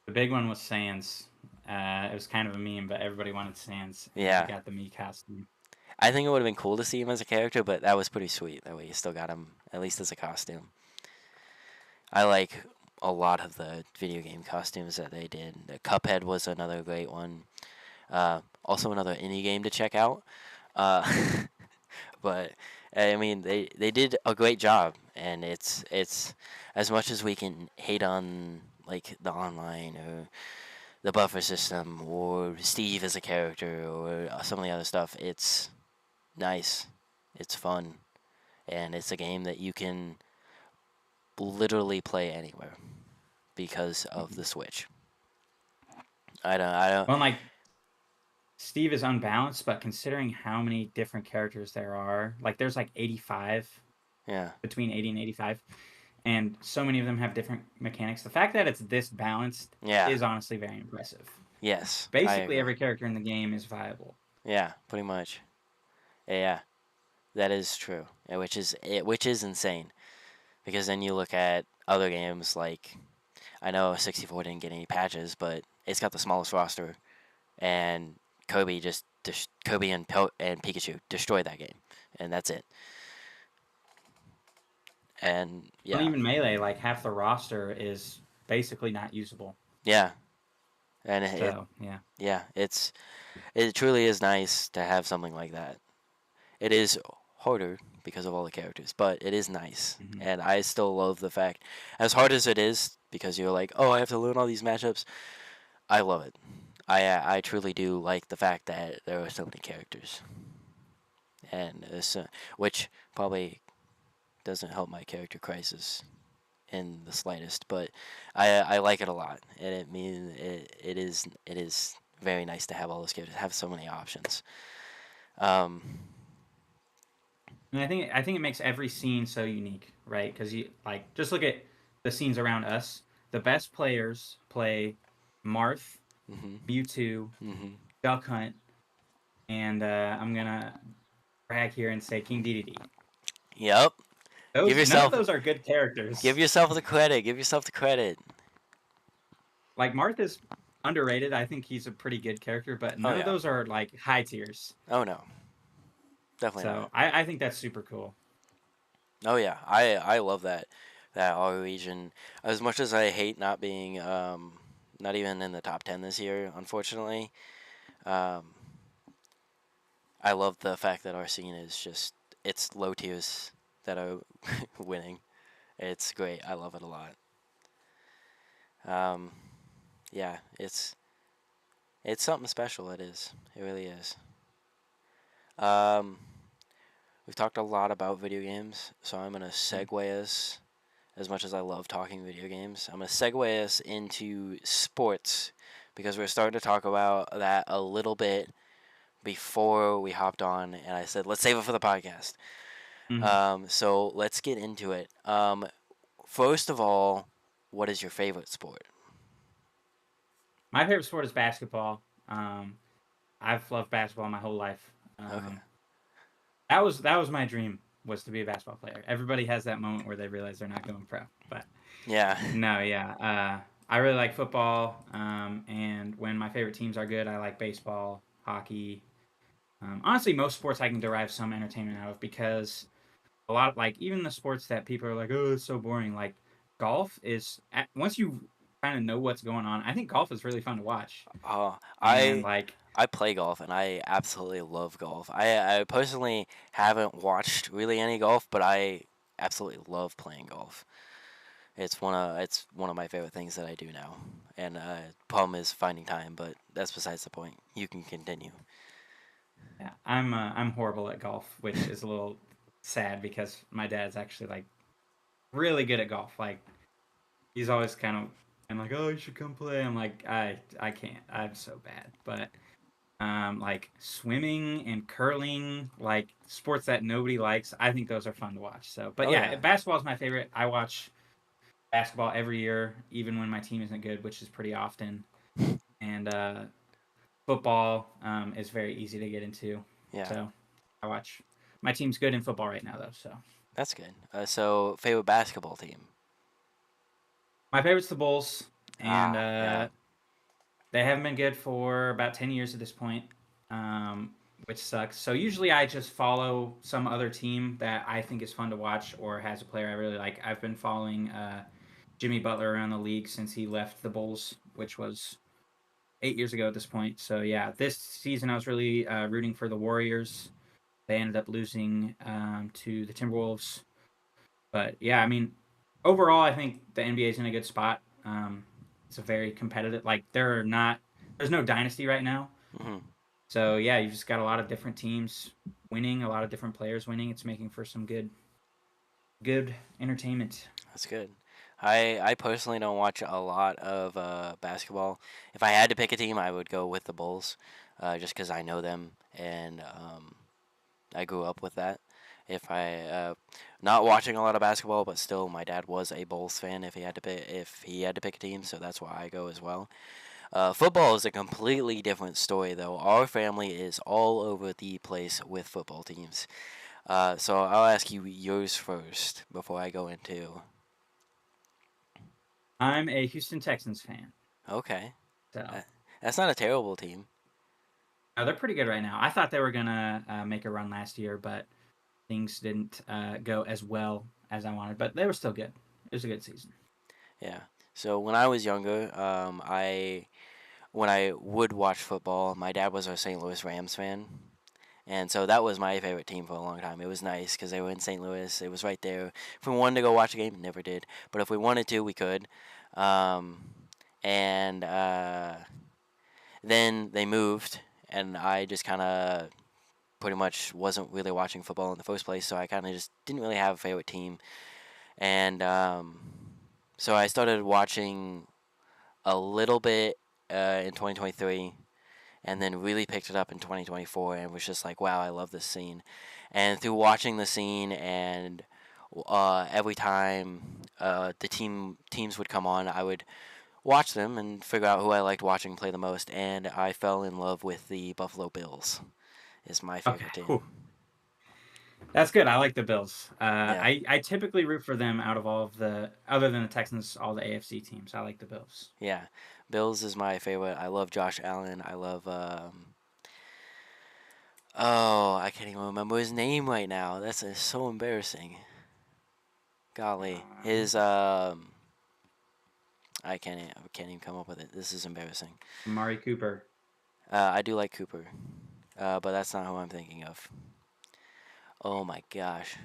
The big one was Sans. It was kind of a meme, but everybody wanted Sans. Yeah. He got the Mii costume. I think it would have been cool to see him as a character, but that was pretty sweet. That way you still got him, at least as a costume. I like a lot of the video game costumes that they did. The Cuphead was another great one. Also another indie game to check out. But But I mean, they did a great job, and it's as much as we can hate on like the online or the buffer system or Steve as a character or some of the other stuff. It's nice, it's fun, and it's a game that you can literally play anywhere because of Mhm. the Switch. I don't. Well, like Steve is unbalanced, but considering how many different characters there are, like there's like 85, Yeah, between 80 and 85, and so many of them have different mechanics. The fact that it's this balanced yeah, is honestly very impressive. yes, I Basically, agree. every character in the game is viable. Yeah, pretty much. Yeah, that is true, which is insane because then you look at other games like I know 64 didn't get any patches, but it's got the smallest roster, and Kobe and Pikachu destroyed that game, and that's it. And Well, yeah, even Melee, like half the roster is basically not usable. yeah, and So, yeah. yeah, it truly is nice to have something like that. It is harder because of all the characters, but it is nice, Mhm. and I still love the fact, as hard as it is, because you're like, oh, I have to learn all these matchups. I love it. I truly do like the fact that there are so many characters, and which probably doesn't help my character crisis in the slightest, but I like it a lot, and it is very nice to have all those characters, have so many options. Um, And I think it makes every scene so unique, right? Because you like just look at the scenes around us. The best players play Marth, mhm, Mewtwo, mhm. Duck Hunt, and I'm gonna brag here and say King Dedede. Yep. Give Those none of yourself those are good give characters. yourself the credit. Give yourself the credit. Like Marth is underrated. I think he's a pretty good character, but Oh none of yeah. those are like high tiers. Oh no. Definitely So not. I think that's super cool. Oh yeah. I love that our region. As much as I hate not being not even in the top 10 this year, unfortunately. Um, I love the fact that our scene is just it's low tiers that are winning. It's great. I love it a lot. Um, yeah, it's something special. It is. It really is. Um, we've talked a lot about video games, so I'm gonna Mhm. segue us. As much as I love talking video games, I'm gonna segue us into sports because we're starting to talk about that a little bit before we hopped on, and I said let's save it for the podcast. Mhm. So let's get into it. First of all, what is your favorite sport? My favorite sport is basketball. I've loved basketball my whole life. Okay. That was my dream, was to be a basketball player. Everybody has that moment where they realize they're not going pro. But Yeah. no, yeah. I really like football. And when my favorite teams are good, I like baseball, hockey. Honestly, most sports I can derive some entertainment out of because a lot of like even the sports that people are like, oh, it's so boring. Like golf is once you kind of know what's going on. I think golf is really fun to watch. Uh, And I like, I play golf and I absolutely love golf. I personally haven't watched really any golf, but I absolutely love playing golf. It's one of my favorite things that I do now. And problem is finding time, but that's besides the point. You can continue. yeah, I'm horrible at golf, which is a little sad because my dad's actually like really good at golf. Like he's always kind of and like, oh, you should come play. I'm like, I can't. I'm so bad. But like swimming and curling, like sports that nobody likes, I think those are fun to watch. So, but Oh yeah, yeah. basketball is my favorite. I watch basketball every year, even when my team isn't good, which is pretty often. And football is very easy to get into. Yeah. So I watch. My team's good in football right now, though. So That's good. So favorite basketball team? my favorite's the Bulls, and Ah, yeah. they haven't been good for about 10 years at this point, um, which sucks. So usually I just follow some other team that I think is fun to watch or has a player I really like. I've been following Jimmy Butler around the league since he left the Bulls, which was 8 years ago at this point. So yeah, this season I was really rooting for the Warriors. They ended up losing to the Timberwolves. But yeah, I mean, overall, I think the NBA is in a good spot. It's a very competitive. Like there's no dynasty right now. Hmm. So yeah, you just got a lot of different teams winning, a lot of different players winning. It's making for some good entertainment. That's good. I personally don't watch a lot of basketball. If I had to pick a team, I would go with the Bulls, just because I know them and I grew up with that. If I not watching a lot of basketball, but still, my dad was a Bulls fan. If he had to pick a team, so that's why I go as well. Football is a completely different story, though. Our family is all over the place with football teams. So I'll ask you yours first before I go into. I'm a Houston Texans fan, Okay, so that's not a terrible team. they're pretty good right now. I thought they were gonna make a run last year, but things didn't go as well as I wanted. But they were still good. It was a good season. Yeah. So when I was younger, I when I would watch football, my dad was a St. Louis Rams fan. And so that was my favorite team for a long time. It was nice because they were in St. Louis. It was right there. If we wanted to go watch a game, never did. But if we wanted to, we could. Um, and then they moved, and I just kind of pretty much wasn't really watching football in the first place. So I kind of just didn't really have a favorite team. And so I started watching a little bit in 2023 and then really picked it up in 2024 and was just like, wow, I love this scene. And through watching the scene and every time the teams would come on, I would watch them and figure out who I liked watching play the most. And I fell in love with the Buffalo Bills. Is my Okay, favorite team. whew. That's good. I like the Bills. Yeah, I typically root for them out of all of the other than the Texans, all the AFC teams. I like the Bills. yeah. Bills is my favorite. I love Josh Allen. I love oh, I can't even remember his name right now. That's so embarrassing. Golly, Um, his I can't even come up with it. This is embarrassing. Amari Cooper. I do like Cooper, but that's not who I'm thinking of. Oh my gosh,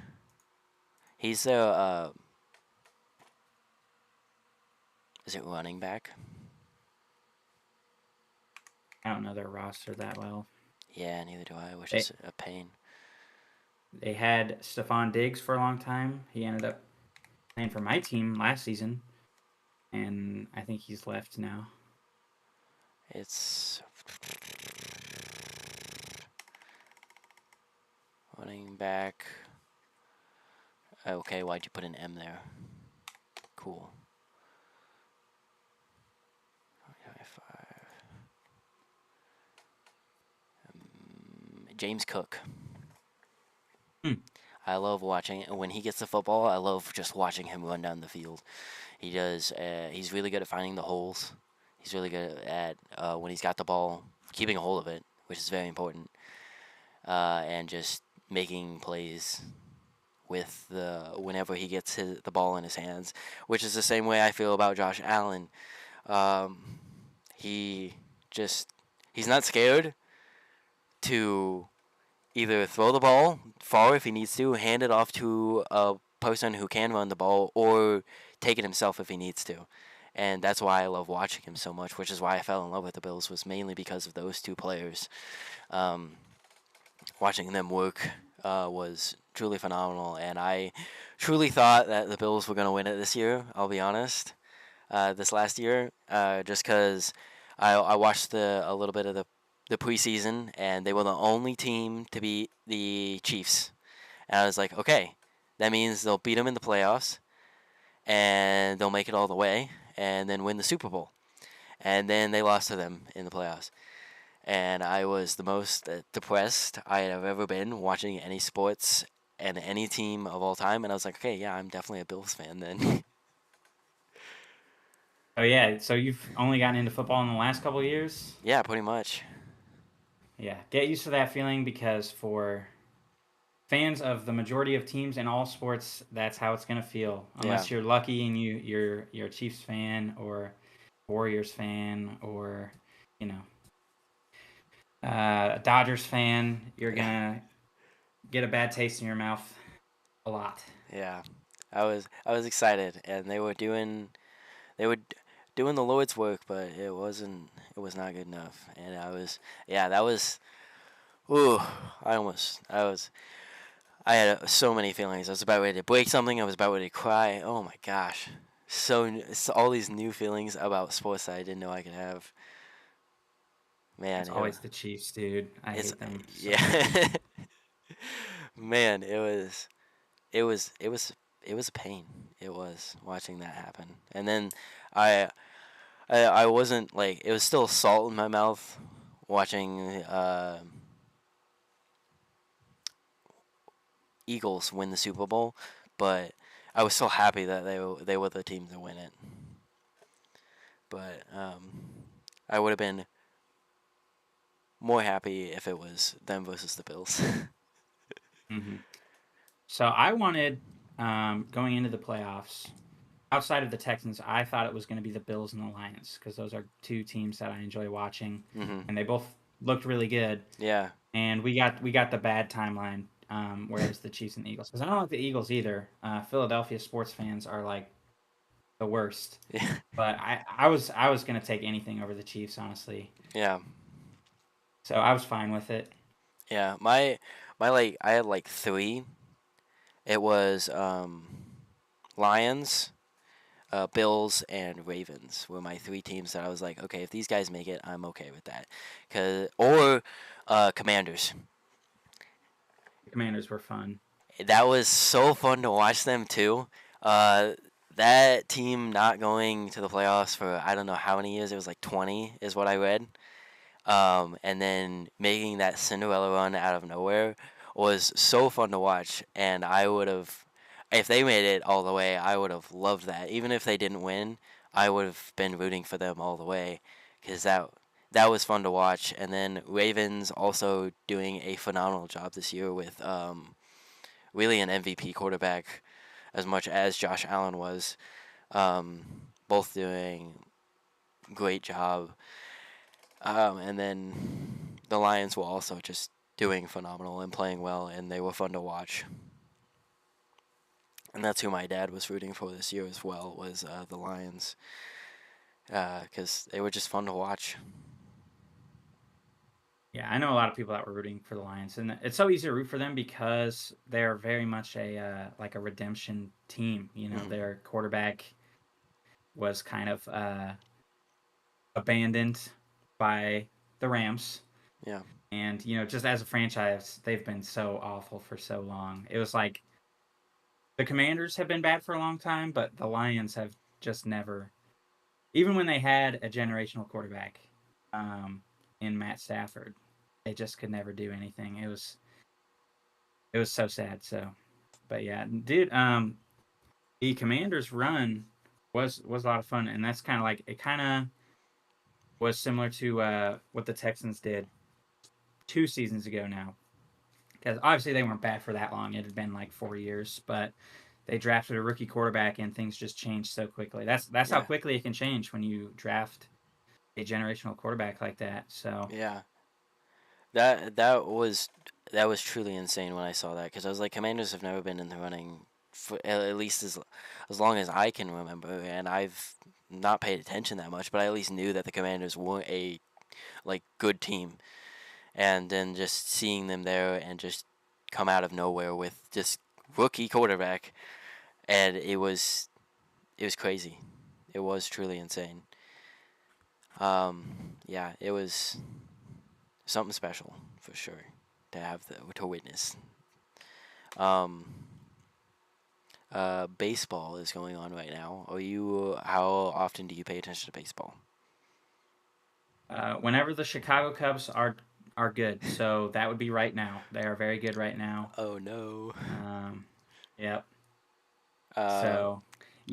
he's the is it running back? I don't know their roster that well. Yeah, neither do I, which They is a pain. they had Stephon Diggs for a long time. He ended up playing for my team last season, and I think he's left now. It's running back. Okay, why'd you put an M there? Cool. James Cook. Hmm. I love watching when he gets the football. I love just watching him run down the field. He does. He's really good at finding the holes. He's really good at when he's got the ball, keeping a hold of it, which is very important, and just making plays with the whenever he gets the ball in his hands, which is the same way I feel about Josh Allen. Um, he just he's not scared to either throw the ball far if he needs to, hand it off to a person who can run the ball, or take it himself if he needs to. And that's why I love watching him so much, which is why I fell in love with the Bills, was mainly because of those two players. Um, Watching them work was truly phenomenal, and I truly thought that the Bills were going to win it this year, I'll be honest, this last year, just because I watched a little bit of the preseason, and they were the only team to beat the Chiefs. And I was like, okay, that means they'll beat them in the playoffs, and they'll make it all the way, and then win the Super Bowl. And then they lost to them in the playoffs. And I was the most depressed I have ever been watching any sports and any team of all time. And I was like, okay, yeah, I'm definitely a Bills fan then. Oh yeah, so you've only gotten into football in the last couple of years? Yeah, pretty much. Yeah, get used to that feeling because for fans of the majority of teams in all sports, that's how it's gonna feel. Yeah. Unless you're lucky and you're a Chiefs fan or Warriors fan or you know a Dodgers fan, you're Yeah. gonna get a bad taste in your mouth a lot. Yeah, I was excited, and they were doing the Lord's work, but it was not good enough, and yeah, that was ooh, I had so many feelings. I was about ready to break something. I was about ready to cry. Oh my gosh, so all these new feelings about sports that I didn't know I could have. Man, It's always the Chiefs, dude. I it's hate them so much. yeah, man, it was a pain. It was watching that happen, and then I I wasn't like it was still salt in my mouth watching Eagles win the Super Bowl, but I was still happy that they were the team to win it. But I would have been more happy if it was them versus the Bills. Hmm. So I wanted going into the playoffs. Outside of the Texans, I thought it was going to be the Bills and the Lions because those are two teams that I enjoy watching, hmm and they both looked really good. Yeah. And we got the bad timeline, whereas the Chiefs and the Eagles. Because I don't like the Eagles either. Philadelphia sports fans are like the worst. Yeah. But I was gonna take anything over the Chiefs, honestly. Yeah. So I was fine with it. Yeah. My like I had like three. It was Lions, Bills, and Ravens were my three teams that I was like, okay, if these guys make it, I'm okay with that. Or Commanders. The Commanders were fun. That was so fun to watch them too. Uh, that team not going to the playoffs for I don't know how many years. It was like 20 is what I read. And then making that Cinderella run out of nowhere was so fun to watch. And I would have, if they made it all the way, I would have loved that. Even if they didn't win, I would have been rooting for them all the way because that was fun to watch. And then Ravens also doing a phenomenal job this year with really an MVP quarterback as much as Josh Allen was. Um, both doing great job. And then the Lions were also just doing phenomenal and playing well, and they were fun to watch. And that's who my dad was rooting for this year as well was the Lions, because they were just fun to watch. Yeah, I know a lot of people that were rooting for the Lions, and it's so easy to root for them because they're very much a like a redemption team. You know, hmm their quarterback was kind of abandoned by the Rams, Yeah, and just as a franchise, they've been so awful for so long. It was like the Commanders have been bad for a long time, but the Lions have just never, even when they had a generational quarterback um, in Matt Stafford, they just could never do anything. It was so sad. So, but yeah, dude, the Commanders' run was a lot of fun, and that's kind of like it. Kind of was similar to what the Texans did 2 seasons ago now, because obviously they weren't bad for that long. It had been like 4 years, but they drafted a rookie quarterback, and things just changed so quickly. That's how yeah, quickly it can change when you draft a generational quarterback like that. So yeah. That was truly insane when I saw that because I was like, Commanders have never been in the running for at least as long as I can remember, and I've not paid attention that much, but I at least knew that the Commanders were a like good team, and then just seeing them there and just come out of nowhere with just rookie quarterback, and it was crazy. It was truly insane. Yeah, it was something special for sure to witness. Um, baseball is going on right now. How often do you pay attention to baseball? whenever the Chicago Cubs are good, so that would be right now. They are very good right now. Oh no. Um, yep. Uh, So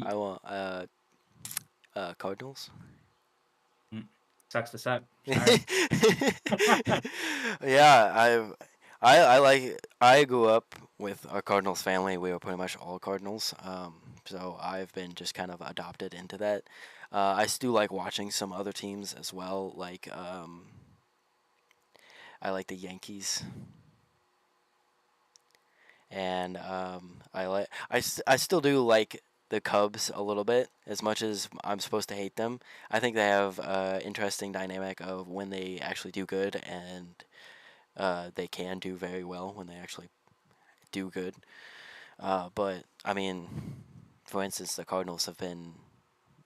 I want Cardinals. mm, sucks to suck. Sorry. Yeah, I grew up with a Cardinals family. We were pretty much all Cardinals. So I've been just kind of adopted into that. I still like watching some other teams as well. Like I like the Yankees. and I still do like the Cubs a little bit as much as I'm supposed to hate them. I think they have interesting dynamic of when they actually do good and they can do very well when they actually do good. But I mean, for instance, the Cardinals have been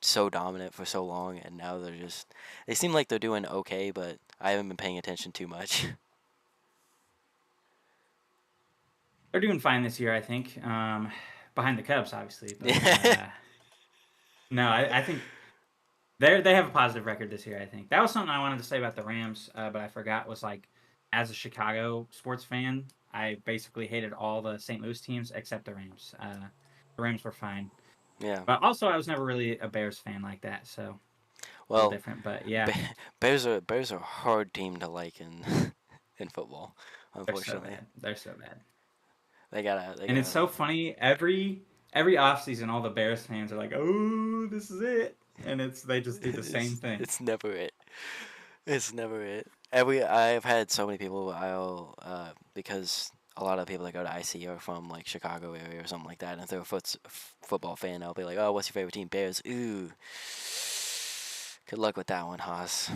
so dominant for so long, and now they seem like they're doing okay, but I haven't been paying attention too much. They're doing fine this year, I think. Behind the Cubs, obviously, but Yeah. no, I think they have a positive record this year. I think that was something I wanted to say about the Rams, but I forgot. Was like, as a Chicago sports fan, I basically hated all the St. Louis teams except the Rams. The Rams were fine, Yeah. but also I was never really a Bears fan like that, so a little Well, different. But yeah, Bears are a hard team to like in in football. they're so Unfortunately, bad. They're so bad. they And it's gotta so funny. Every offseason, all the Bears fans are like, "Oh, this is it," and they just do the same thing. it's never it. It's never it. Every I've had so many people because a lot of people that go to IC are from like Chicago area or something like that, and if they're a football fan, I'll be like, "Oh, what's your favorite team?" Bears. Ooh, good luck with that one, Haas.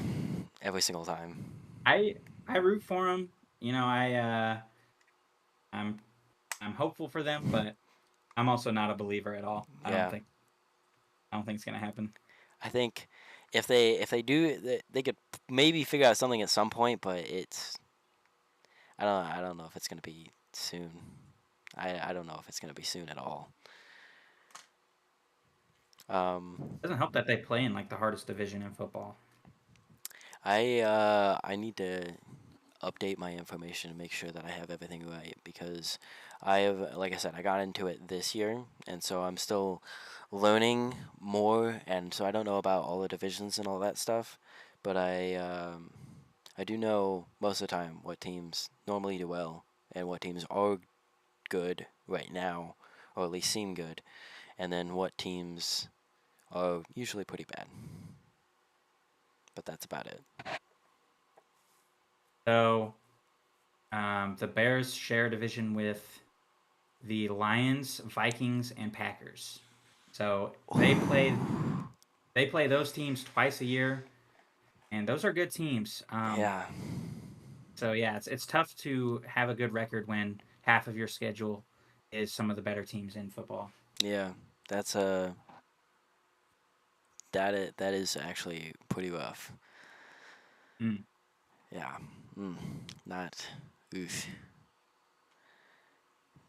Every single time. I I root for them. You know, I'm I'm hopeful for them, but I'm also not a believer at all. Yeah, I don't think it's gonna happen. I think if they do, they could maybe figure out something at some point, but I don't know if it's gonna be soon. I don't know if it's gonna be soon at all. Um, It doesn't help that they play in like the hardest division in football. I need to update my information and make sure that I have everything right because I have, like I said, I got into it this year, and so I'm still learning more, and so I don't know about all the divisions and all that stuff, but I do know most of the time what teams normally do well and what teams are good right now, or at least seem good, and then what teams are usually pretty bad. But that's about it. So the Bears share a division with the Lions, Vikings, and Packers. So they play those teams twice a year, and those are good teams. Yeah, So yeah, it's tough to have a good record when half of your schedule is some of the better teams in football. yeah, that's that is actually pretty rough. Mm. Yeah, mm, not, oof,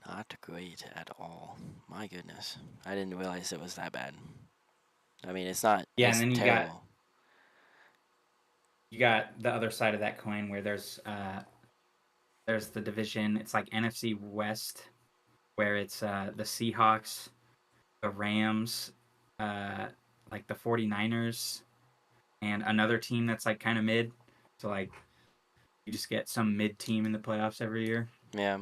not great at all. My goodness, I didn't realize it was that bad. I mean, it's not, Yeah, and it's then terrible. you got the other side of that coin where there's the division. It's like NFC West, where it's the Seahawks, the Rams, uh, like the 49ers, and another team that's like kind of mid. So like you just get some mid team in the playoffs every year. Yeah,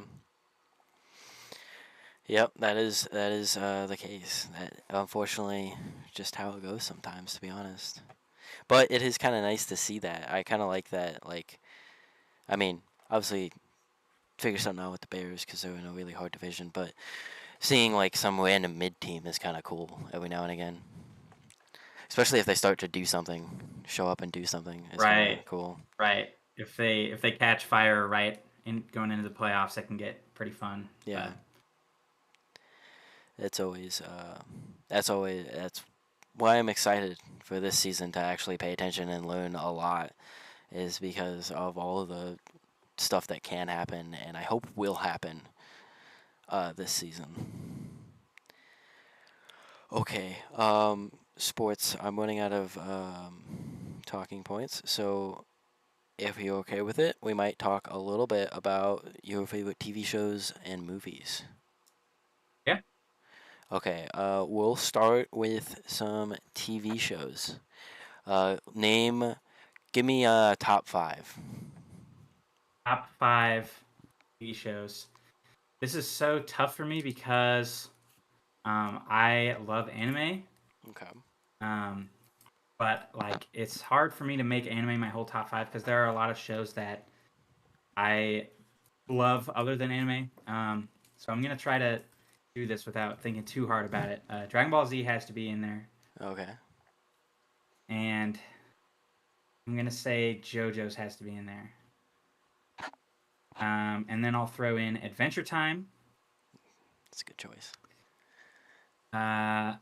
yep, that is the case. That unfortunately just how it goes sometimes, to be honest. But it is kind of nice to see that. I kind of like that. Like, I mean, obviously figure something out with the Bears because they're in a really hard division, but seeing like some random mid team is kind of cool every now and again. Especially if they start to do something, show up and do something. It's kind of Right, cool. right. If they catch fire right in going into the playoffs, it can get pretty fun. Yeah, But it's that's why I'm excited for this season to actually pay attention and learn a lot is because of all of the stuff that can happen and I hope will happen this season. Okay, sports. I'm running out of talking points, so if you're okay with it, we might talk a little bit about your favorite TV shows and movies. yeah, Okay, we'll start with some TV shows. Name, give me a top five. top five TV shows. This is so tough for me because I love anime. Okay. Um, but like it's hard for me to make anime my whole top five because there are a lot of shows that I love other than anime. So I'm gonna try to do this without thinking too hard about it. Dragon Ball Z has to be in there, Okay. and I'm gonna say JoJo's has to be in there. And then I'll throw in Adventure Time. That's a good choice. Uh,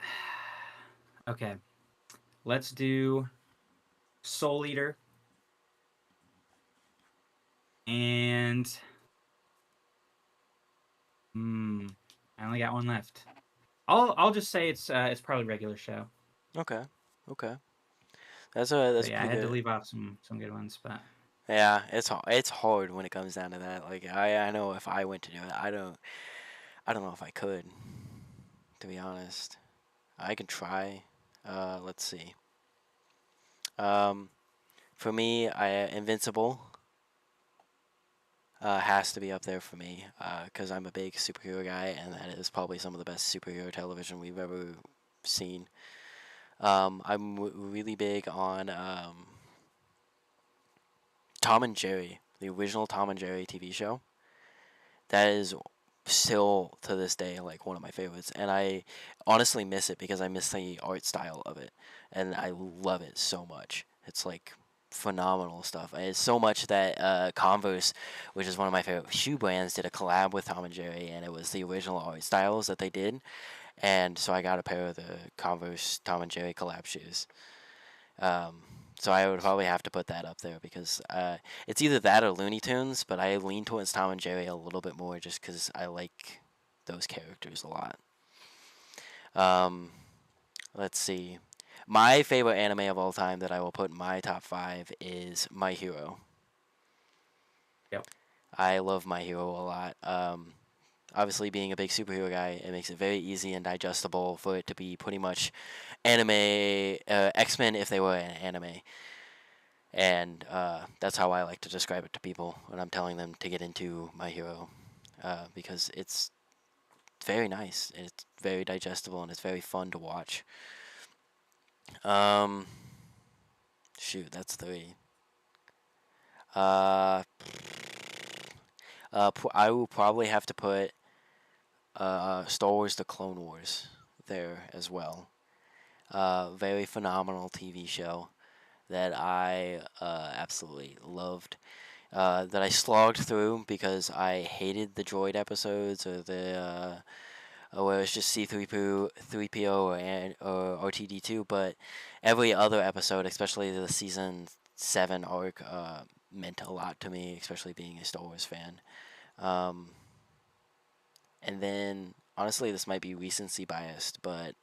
okay, let's do Soul Eater, and I only got one left. I'll just say it's probably regular show. Okay. Okay. But That's yeah, I pretty had to good. leave off some good ones. But Yeah, it's hard when it comes down to that. Like I know if I went to do it, I don't know if I could. To be honest, I can try. Let's see. Um, for me, I Invincible has to be up there for me because I'm a big superhero guy, and that is probably some of the best superhero television we've ever seen. I'm really big on Tom and Jerry, the original Tom and Jerry TV show. That is still to this day like one of my favorites, and I honestly miss it because I miss the art style of it, and I love it so much. It's like phenomenal stuff. And it's so much that Converse, which is one of my favorite shoe brands, did a collab with Tom and Jerry, and it was the original art styles that they did, and so I got a pair of the Converse Tom and Jerry collab shoes. Um, so I would probably have to put that up there because it's either that or Looney Tunes, but I lean towards Tom and Jerry a little bit more just because I like those characters a lot. Um, let's see. My favorite anime of all time that I will put in my top five is My Hero. yep, I love My Hero a lot. Obviously, being a big superhero guy, it makes it very easy and digestible for it to be pretty much anime X-Men if they were an anime. And that's how I like to describe it to people when I'm telling them to get into My Hero, because it's very nice and it's very digestible and it's very fun to watch. Um, shoot, that's three. Uh, I will probably have to put Star Wars: The Clone Wars there as well. Very phenomenal TV show that I absolutely loved. That I slogged through because I hated the droid episodes or the where it's just C3PO or RTD2, but every other episode, especially the season 7 arc, meant a lot to me, especially being a Star Wars fan. Um, and then honestly, this might be recency biased, but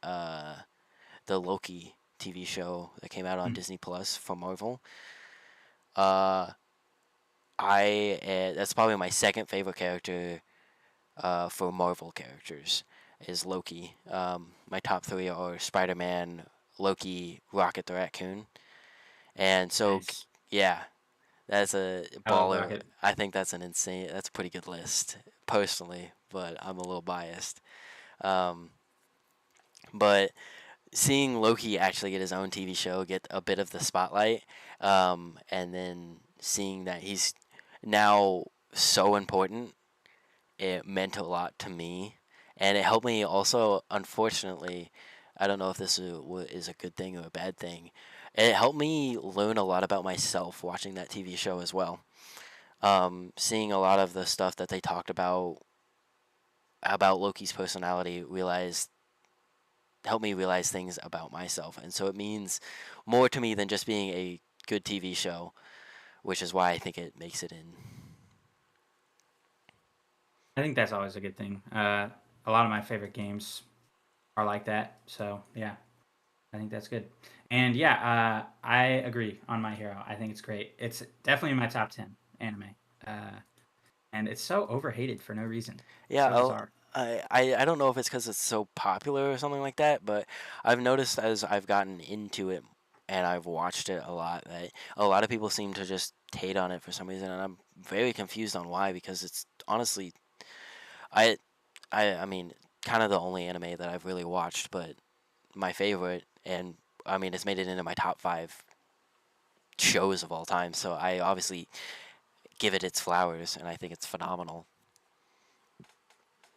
the Loki TV show that came out on mm, Disney Plus from Marvel. Uh, I That's probably my second favorite character for Marvel characters is Loki. My top three are Spider Man, Loki, Rocket the Raccoon, and so nice. yeah, that's a I love baller. Rocket. I think that's an insane. That's a pretty good list personally, but I'm a little biased. Um, but seeing Loki actually get his own TV show, get a bit of the spotlight, and then seeing that he's now so important, it meant a lot to me, and it helped me also. Unfortunately, I don't know if this is a good thing or a bad thing. It helped me learn a lot about myself watching that TV show as well. Seeing a lot of the stuff that they talked about Loki's personality, realized helped me realize things about myself, and so it means more to me than just being a good TV show, which is why I think it makes it in. I think that's always a good thing. A lot of my favorite games are like that. So yeah, I think that's good. And yeah, I agree on My Hero. I think it's great. It's definitely in my top 10 anime. Uh, and it's so overhated for no reason. Yeah, So bizarre. I don't know if it's because it's so popular or something like that, but I've noticed as I've gotten into it and I've watched it a lot that a lot of people seem to just hate on it for some reason, and I'm very confused on why because it's honestly I I mean kind of the only anime that I've really watched, but my favorite, and I mean it's made it into my top five shows of all time, so I obviously give it its flowers, and I think it's phenomenal.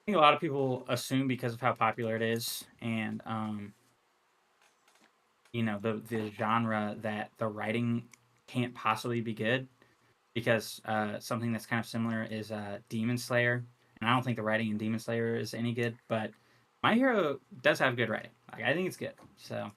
think a lot of people assume because of how popular it is and the genre that the writing can't possibly be good because something that's kind of similar is Demon Slayer, and I don't think the writing in Demon Slayer is any good, but My Hero does have good writing. Like I think it's good. So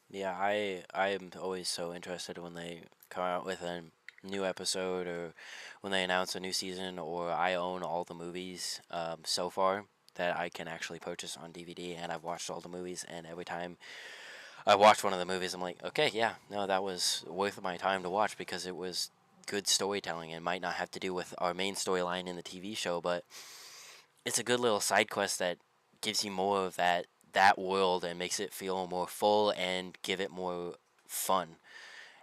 Yeah, I am always so interested when they come out with a new episode or when they announce a new season, or I own all the movies so far that I can actually purchase on DVD, and I've watched all the movies, and every time I watch one of the movies, I'm like, okay, yeah, no, that was worth my time to watch because it was good storytelling. It might not have to do with our main storyline in the TV show, but it's a good little side quest that gives you more of that world and makes it feel more full and give it more fun.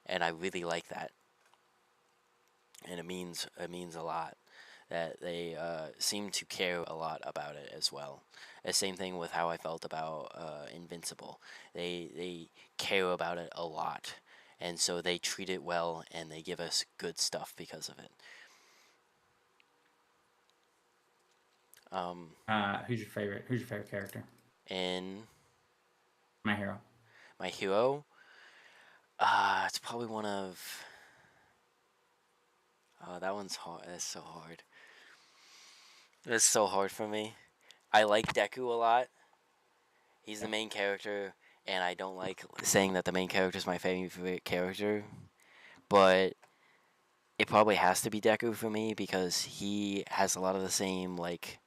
And I really like that, and it means a lot that they seem to care a lot about it as well. The same thing with how I felt about Invincible. They care about it a lot, and so they treat it well and they give us good stuff because of it. Um, who's your favorite? Who's your favorite character? in My Hero. My Hero, it's probably one of. Oh, that one's hard. That's so hard. That's so hard for me. I like Deku a lot. He's the Okay. main character, and I don't like saying that the main character is my favorite character, but it probably has to be Deku for me because he has a lot of the same like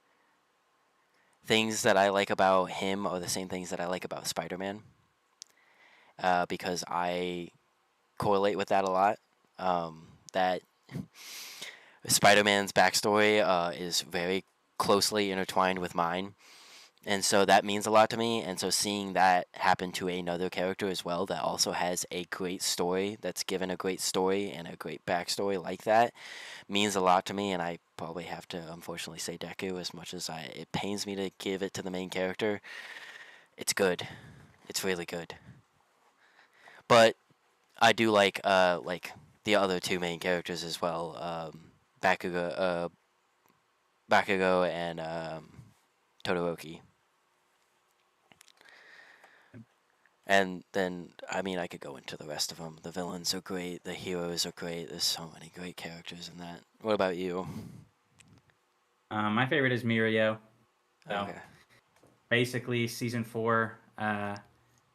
things that I like about him are the same things that I like about Spider-Man. Because I correlate with that a lot. That Spider-Man's backstory is very closely intertwined with mine, and so that means a lot to me. And so seeing that happen to another character as well that also has a great story, that's given a great story and a great backstory like that, means a lot to me. And I probably have to unfortunately say Deku, as much as it pains me to give it to the main character. It's good. It's really good. But I do like the other two main characters as well. Bakugo and Todoroki. And then, I mean, I could go into the rest of them. The villains are great. The heroes are great. There's so many great characters in that. What about you? My favorite is Mirio. So Okay. basically, season four.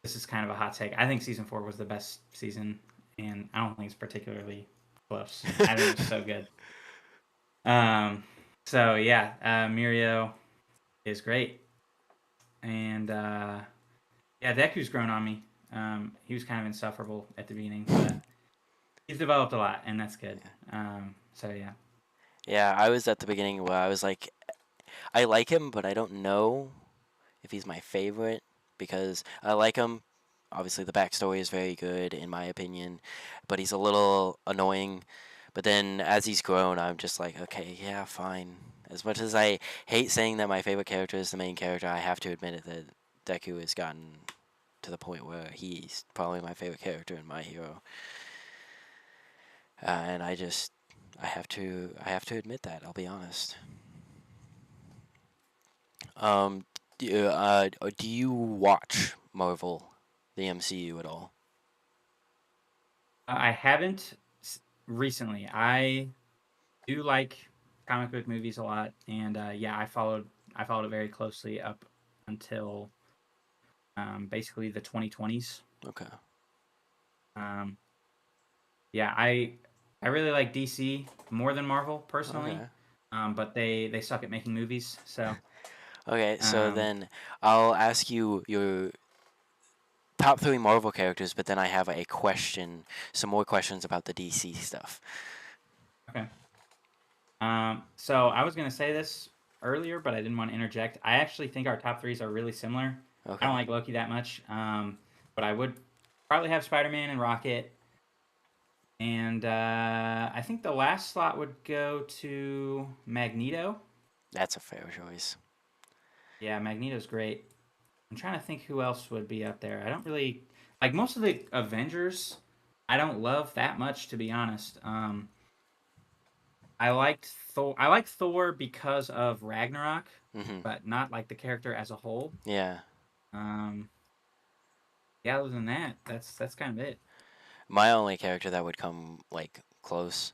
This is kind of a hot take. I think season four was the best season, and I don't think it's particularly close. I think it was so good. Um, so yeah, Mirio is great, and yeah, Deku's grown on me. He was kind of insufferable at the beginning, but he's developed a lot, and that's good. So yeah, Yeah, I was at the beginning where I was like, I like him, but I don't know if he's my favorite because I like him. Obviously, the backstory is very good in my opinion, but he's a little annoying. But then as he's grown, I'm just like, okay, yeah, fine. As much as I hate saying that my favorite character is the main character, I have to admit it that Deku has gotten to the point where he's probably my favorite character in My Hero, and I have to admit that. I'll be honest. Do you watch Marvel, the MCU at all? I haven't recently. I do like comic book movies a lot, and yeah, I followed it very closely up until basically the 2020s. Okay. Um, yeah, I really like DC more than Marvel personally, Okay. but they suck at making movies. So Okay. So um, then I'll ask you your top three Marvel characters, but then I have a question, some more questions about the DC stuff. okay. So I was gonna say this earlier, but I didn't want to interject. I actually think our top threes are really similar. I don't Okay. like Loki that much, but I would probably have Spider Man and Rocket. And I think the last slot would go to Magneto. That's a fair choice. Yeah, Magneto's great. I'm trying to think who else would be up there. I don't really like most of the Avengers. I don't love that much, to be honest. I liked Thor. I like Thor because of Ragnarok, Hmm. but not like the character as a whole. Yeah. Um, yeah. Other than that, that's kind of it. My only character that would come like close.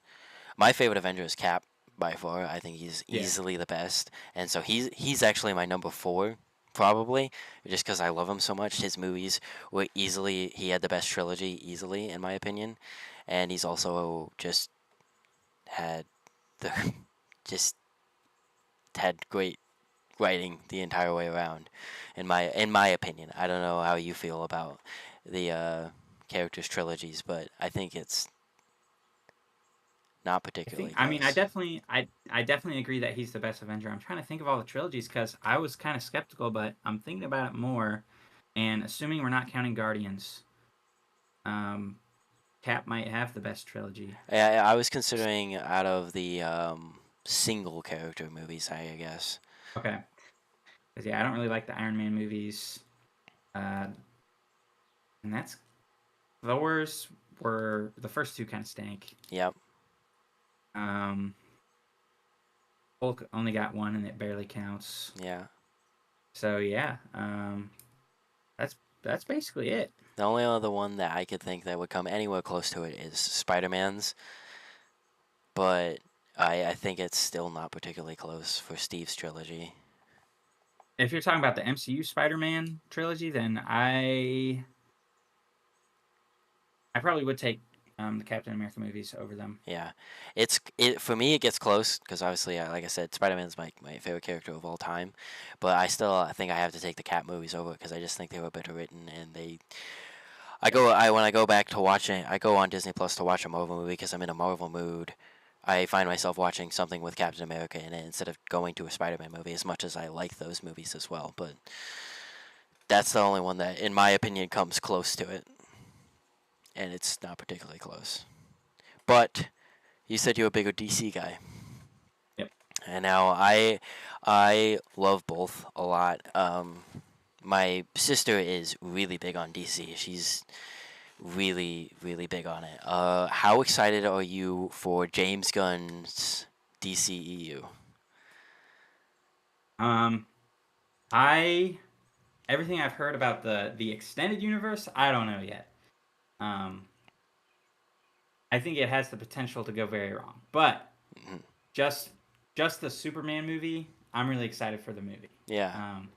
My favorite Avenger is Cap by far. I think he's Yeah. easily the best, and so he's actually my number four, probably, just because I love him so much. His movies were easily he had the best trilogy easily in my opinion, and he's also just had the just had great writing the entire way around. In my opinion, I don't know how you feel about the characters trilogies, but I think it's not I think. particularly I mean, close. I definitely agree that he's the best Avenger. I'm trying to think of all the trilogies because I was kind of skeptical, but I'm thinking about it more, and assuming we're not counting Guardians, um, Cap might have the best trilogy. I was considering out of the single character movies, I guess. Okay. 'Cause, yeah, I don't really like the Iron Man movies. Uh, and that's Thor's were the first two kind of stank. Yep. Um, Hulk only got one and it barely counts. Yeah. So yeah, that's basically it. The only other one that I could think that would come anywhere close to it is Spider Man's, but I think it's still not particularly close for Steve's trilogy. If you're talking about the MCU Spider-Man trilogy, then I probably would take the Captain America movies over them. Yeah, it for me. It gets close because obviously, like I said, Spider Man's my favorite character of all time. But I think I have to take the Cap movies over because I just think they were better written and they. I when I go back to watching, I go on Disney Plus to watch a Marvel movie because I'm in a Marvel mood. I find myself watching something with Captain America in it instead of going to a Spider Man movie. As much as I like those movies as well, but that's the only one that, in my opinion, comes close to it, and it's not particularly close. But you said you're a bigger DC guy. Yep. And now I love both a lot. My sister is really big on DC. She's really big on it. How excited are you for James Gunn's DCEU? Um, I everything I've heard about the extended universe, I don't know yet. Um, I think it has the potential to go very wrong. But Mhm. just just the Superman movie, I'm really excited for the movie. Yeah, Um,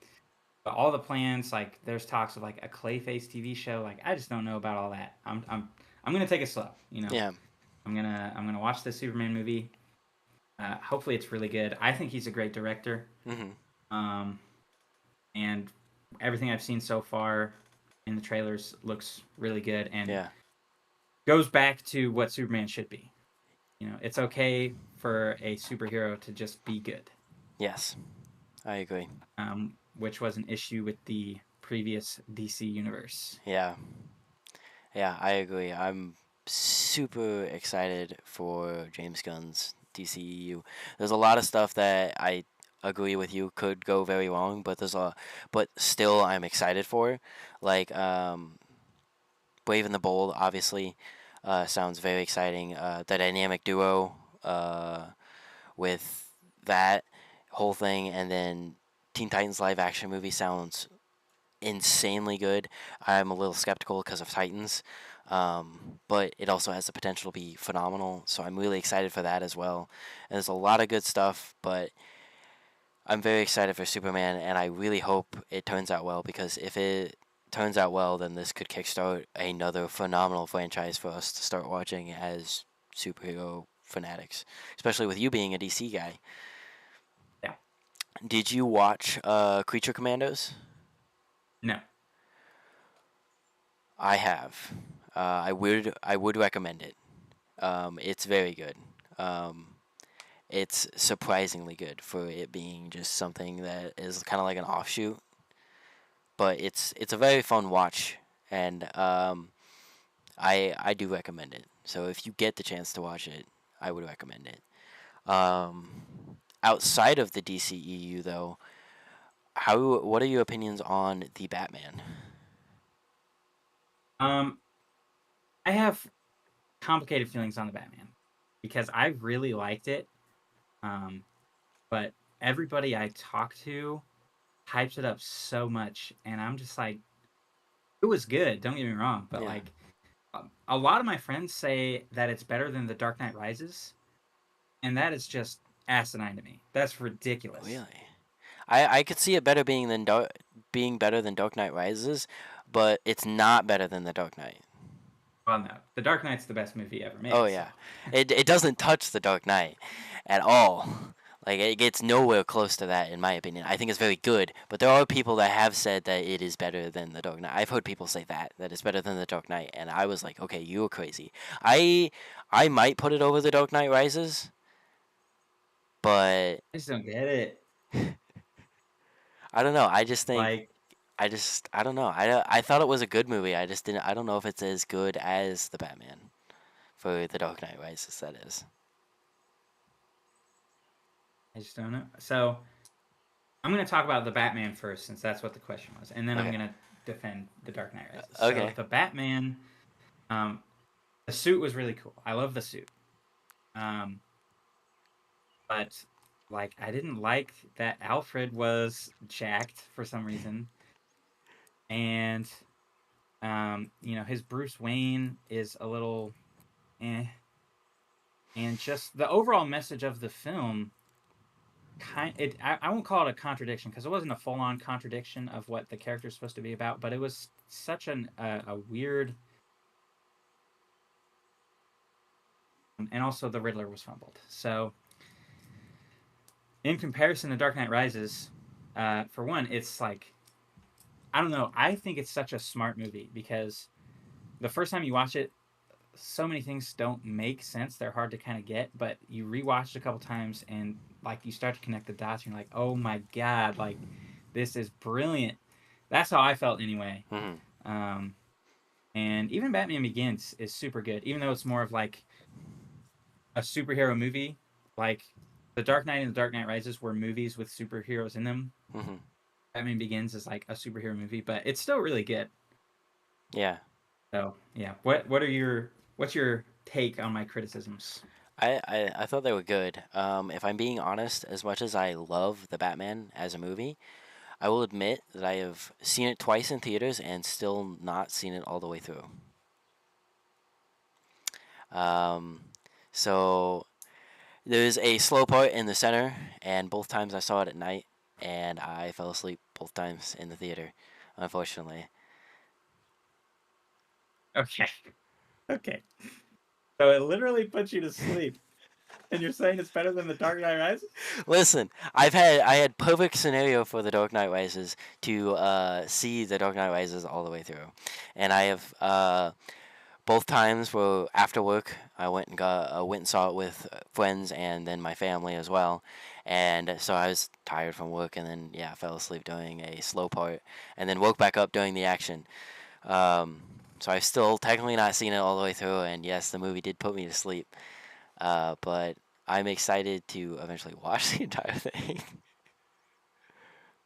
but all the plans, like there's talks of like a Clayface TV show. Like I just don't know about all that. I'm gonna take it slow. You know, yeah, I'm gonna watch the Superman movie. Hopefully it's really good. I think he's a great director. hmm, Um, and everything I've seen so far in the trailers looks really good and yeah, goes back to what Superman should be. You know, it's okay for a superhero to just be good, yes, I agree. which was an issue with the previous DC universe. Yeah, yeah, I agree. I'm super excited for James Gunn's DCEU. There's a lot of stuff that I agree with you could go very wrong, but still I'm excited for. Like Brave and the Bold, obviously, sounds very exciting. The dynamic duo with that whole thing, and then Teen Titans live action movie sounds insanely good. I'm a little skeptical because of Titans, but it also has the potential to be phenomenal. So I'm really excited for that as well. And there's a lot of good stuff, but I'm very excited for Superman, and I really hope it turns out well because if it turns out well, then this could kickstart another phenomenal franchise for us to start watching as superhero fanatics, especially with you being a DC guy. Yeah. Did you watch Creature Commandos? No. I have. I would recommend it. It's very good. Um, it's surprisingly good for it being just something that is kind of like an offshoot, but it's a very fun watch, and I do recommend it. So if you get the chance to watch it, I would recommend it. Um, outside of the DCEU though, how what are your opinions on the Batman? Um, I have complicated feelings on the Batman because I really liked it. Um, but everybody I talk to hypes it up so much, and I'm just like, it was good. Don't get me wrong, but Yeah. like a lot of my friends say that it's better than The Dark Knight Rises, and that is just asinine to me. That's ridiculous. Really? I could see it better being better than Dark Knight Rises, but it's not better than The Dark Knight. Well, no, The Dark Knight's the best movie ever Oh made. So yeah, it doesn't touch The Dark Knight at all. Like it gets nowhere close to that in my opinion. I think it's very good, but there are people that have said that it is better than The Dark Knight. I've heard people say that it's better than The Dark Knight, and I was like, okay, you're crazy. I I might put it over The Dark Knight Rises, but I just don't get it. I don't know. I just think Like, I don't know. I thought it was a good movie. I just didn't. I don't know if it's as good as the Batman for The Dark Knight Rises. That is. I just don't know. So I'm going to talk about the Batman first, since that's what the question was, and then I'm Okay. going to defend The Dark Knight Rises. So Okay. the Batman, um, the suit was really cool. I love the suit. Um, but like, I didn't like that Alfred was jacked for some reason, and his Bruce Wayne is a little eh, and just the overall message of the film I won't call it a contradiction, because it wasn't a full-on contradiction of what the character is supposed to be about, but it was such a weird, and also the Riddler was fumbled. So in comparison to Dark Knight Rises, for one, it's like, I don't know, I think it's such a smart movie, because the first time you watch it, so many things don't make sense. They're hard to kind of get, but you rewatch it a couple times, and like you start to connect the dots, and you're like, oh my god, like this is brilliant. That's how I felt anyway. Hmm. Um, and even Batman Begins is super good, even though it's more of like a superhero movie. Like The Dark Knight and The Dark Knight Rises were movies with superheroes in them. Hmm. Batman Begins is like a superhero movie, but it's still really good. Yeah. So yeah, what's your take on my criticisms? I thought they were good. If I'm being honest, as much as I love the Batman as a movie, I will admit that I have seen it twice in theaters and still not seen it all the way through. Um, so there's a slow part in the center, and both times I saw it at night, and I fell asleep both times in the theater, unfortunately. Okay. Okay. So it literally puts you to sleep, and you're saying it's better than The Dark Knight Rises? Listen, I had perfect scenario for the Dark Knight Rises to see the Dark Knight Rises all the way through, and I have both times were after work. I went and saw it with friends and then my family as well, and so I was tired from work and then yeah fell asleep during a slow part and then woke back up during the action. Um, so I've still technically not seen it all the way through, and yes, the movie did put me to sleep. But I'm excited to eventually watch the entire thing.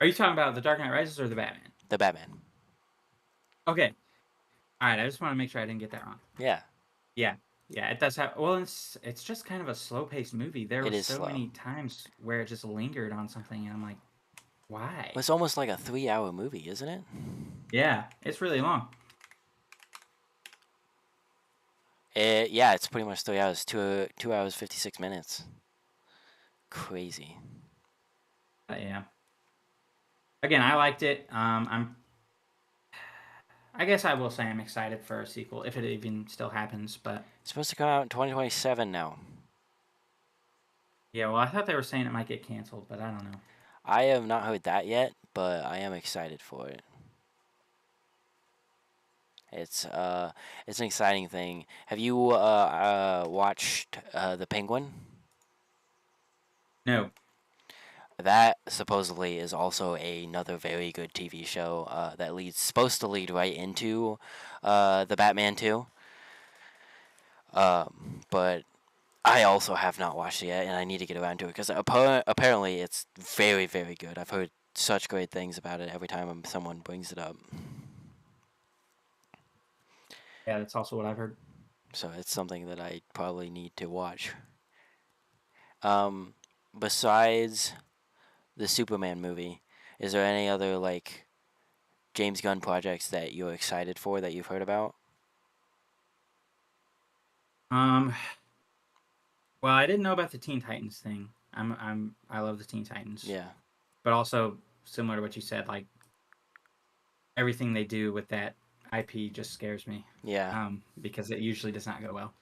Are you talking about The Dark Knight Rises or the Batman? The Batman. Okay. All right. I just want to make sure I didn't get that wrong. Yeah, Yeah. Yeah. It does have. Well, it's just kind of a slow paced movie. There it were is so slow. many times where it just lingered on something, and I'm like, why? It's almost like a 3 hour movie, isn't it? Yeah. It's really long. Yeah, it's pretty much 3 hours. 2 hours 56 minutes. Crazy. But yeah. Again, I liked it. I guess I will say I'm excited for a sequel, if it even still happens. But It's supposed to come out in 2027 now. yeah, well, I thought they were saying it might get canceled, but I don't know. I have not heard that yet, but I am excited for it. It's uh, it's an exciting thing. Have you watched The Penguin? No. That supposedly is also another very good TV show that leads supposed to lead right into the Batman 2. But I also have not watched it yet, and I need to get around to it because apparently it's very very good. I've heard such great things about it every time someone brings it up. Yeah, that's also what I've heard. So it's something that I probably need to watch. Um, besides the Superman movie, is there any other like James Gunn projects that you're excited for that you've heard about? Um, well, I didn't know about the Teen Titans thing. I love the Teen Titans, Yeah, but also similar to what you said, like everything they do with that IP just scares me. yeah. Because it usually does not go well.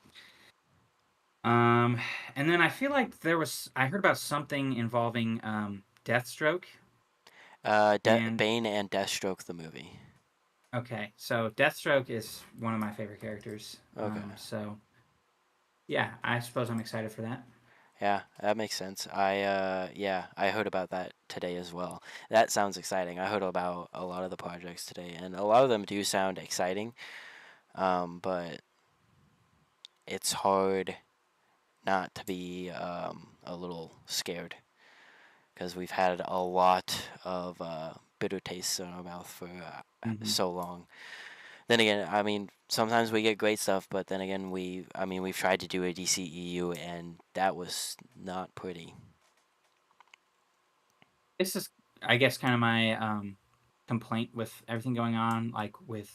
Um, and then I feel like I heard about something involving Deathstroke. And Bane and Deathstroke the movie. okay, so Deathstroke is one of my favorite characters. Okay. So yeah, I suppose I'm excited for that. Yeah, that makes sense. I heard about that today as well. That sounds exciting. I heard about a lot of the projects today, and a lot of them do sound exciting. But it's hard not to be a little scared because we've had a lot of bitter tastes in our mouth for Hmm. so long. Then again, I mean, sometimes we get great stuff, but then again, we've tried to do a DCEU, and that was not pretty. This is, I guess, kind of my complaint with everything going on, like with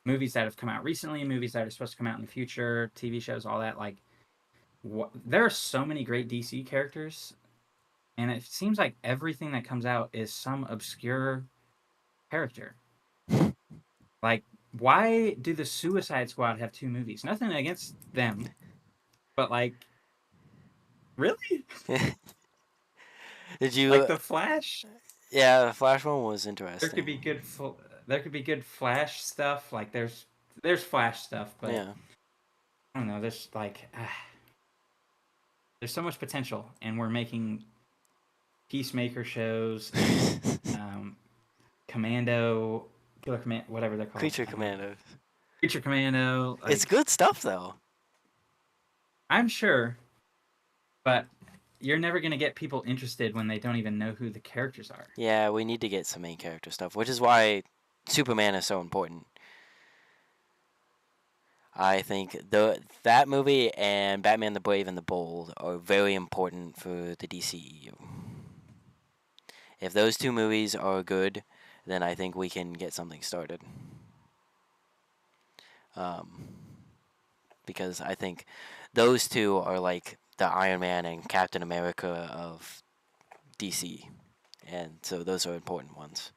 movies that have come out recently, movies that are supposed to come out in the future, TV shows, all that. Like, there are so many great DC characters, and it seems like everything that comes out is some obscure character. Like, why do the Suicide Squad have two movies? Nothing against them, but like, really? Did you? Like the Flash, Yeah, the Flash one was there could be interesting. good. There could be good Flash stuff. Like, there's Flash stuff, but Yeah. I don't know. There's so much potential, and we're making Peacemaker shows and Commando, Killer Command, whatever they're called, Creature Commandos. Creature Commando. It's Like, good stuff though. I'm sure, but you're never gonna get people interested when they don't even know who the characters are. Yeah, we need to get some main character stuff, which is why Superman is so important. I think that movie and Batman the Brave and the Bold are very important for the DCEU. If those two movies are good, then I think we can get something started. Um, because I think those two are like the Iron Man and Captain America of DC, and so those are important ones.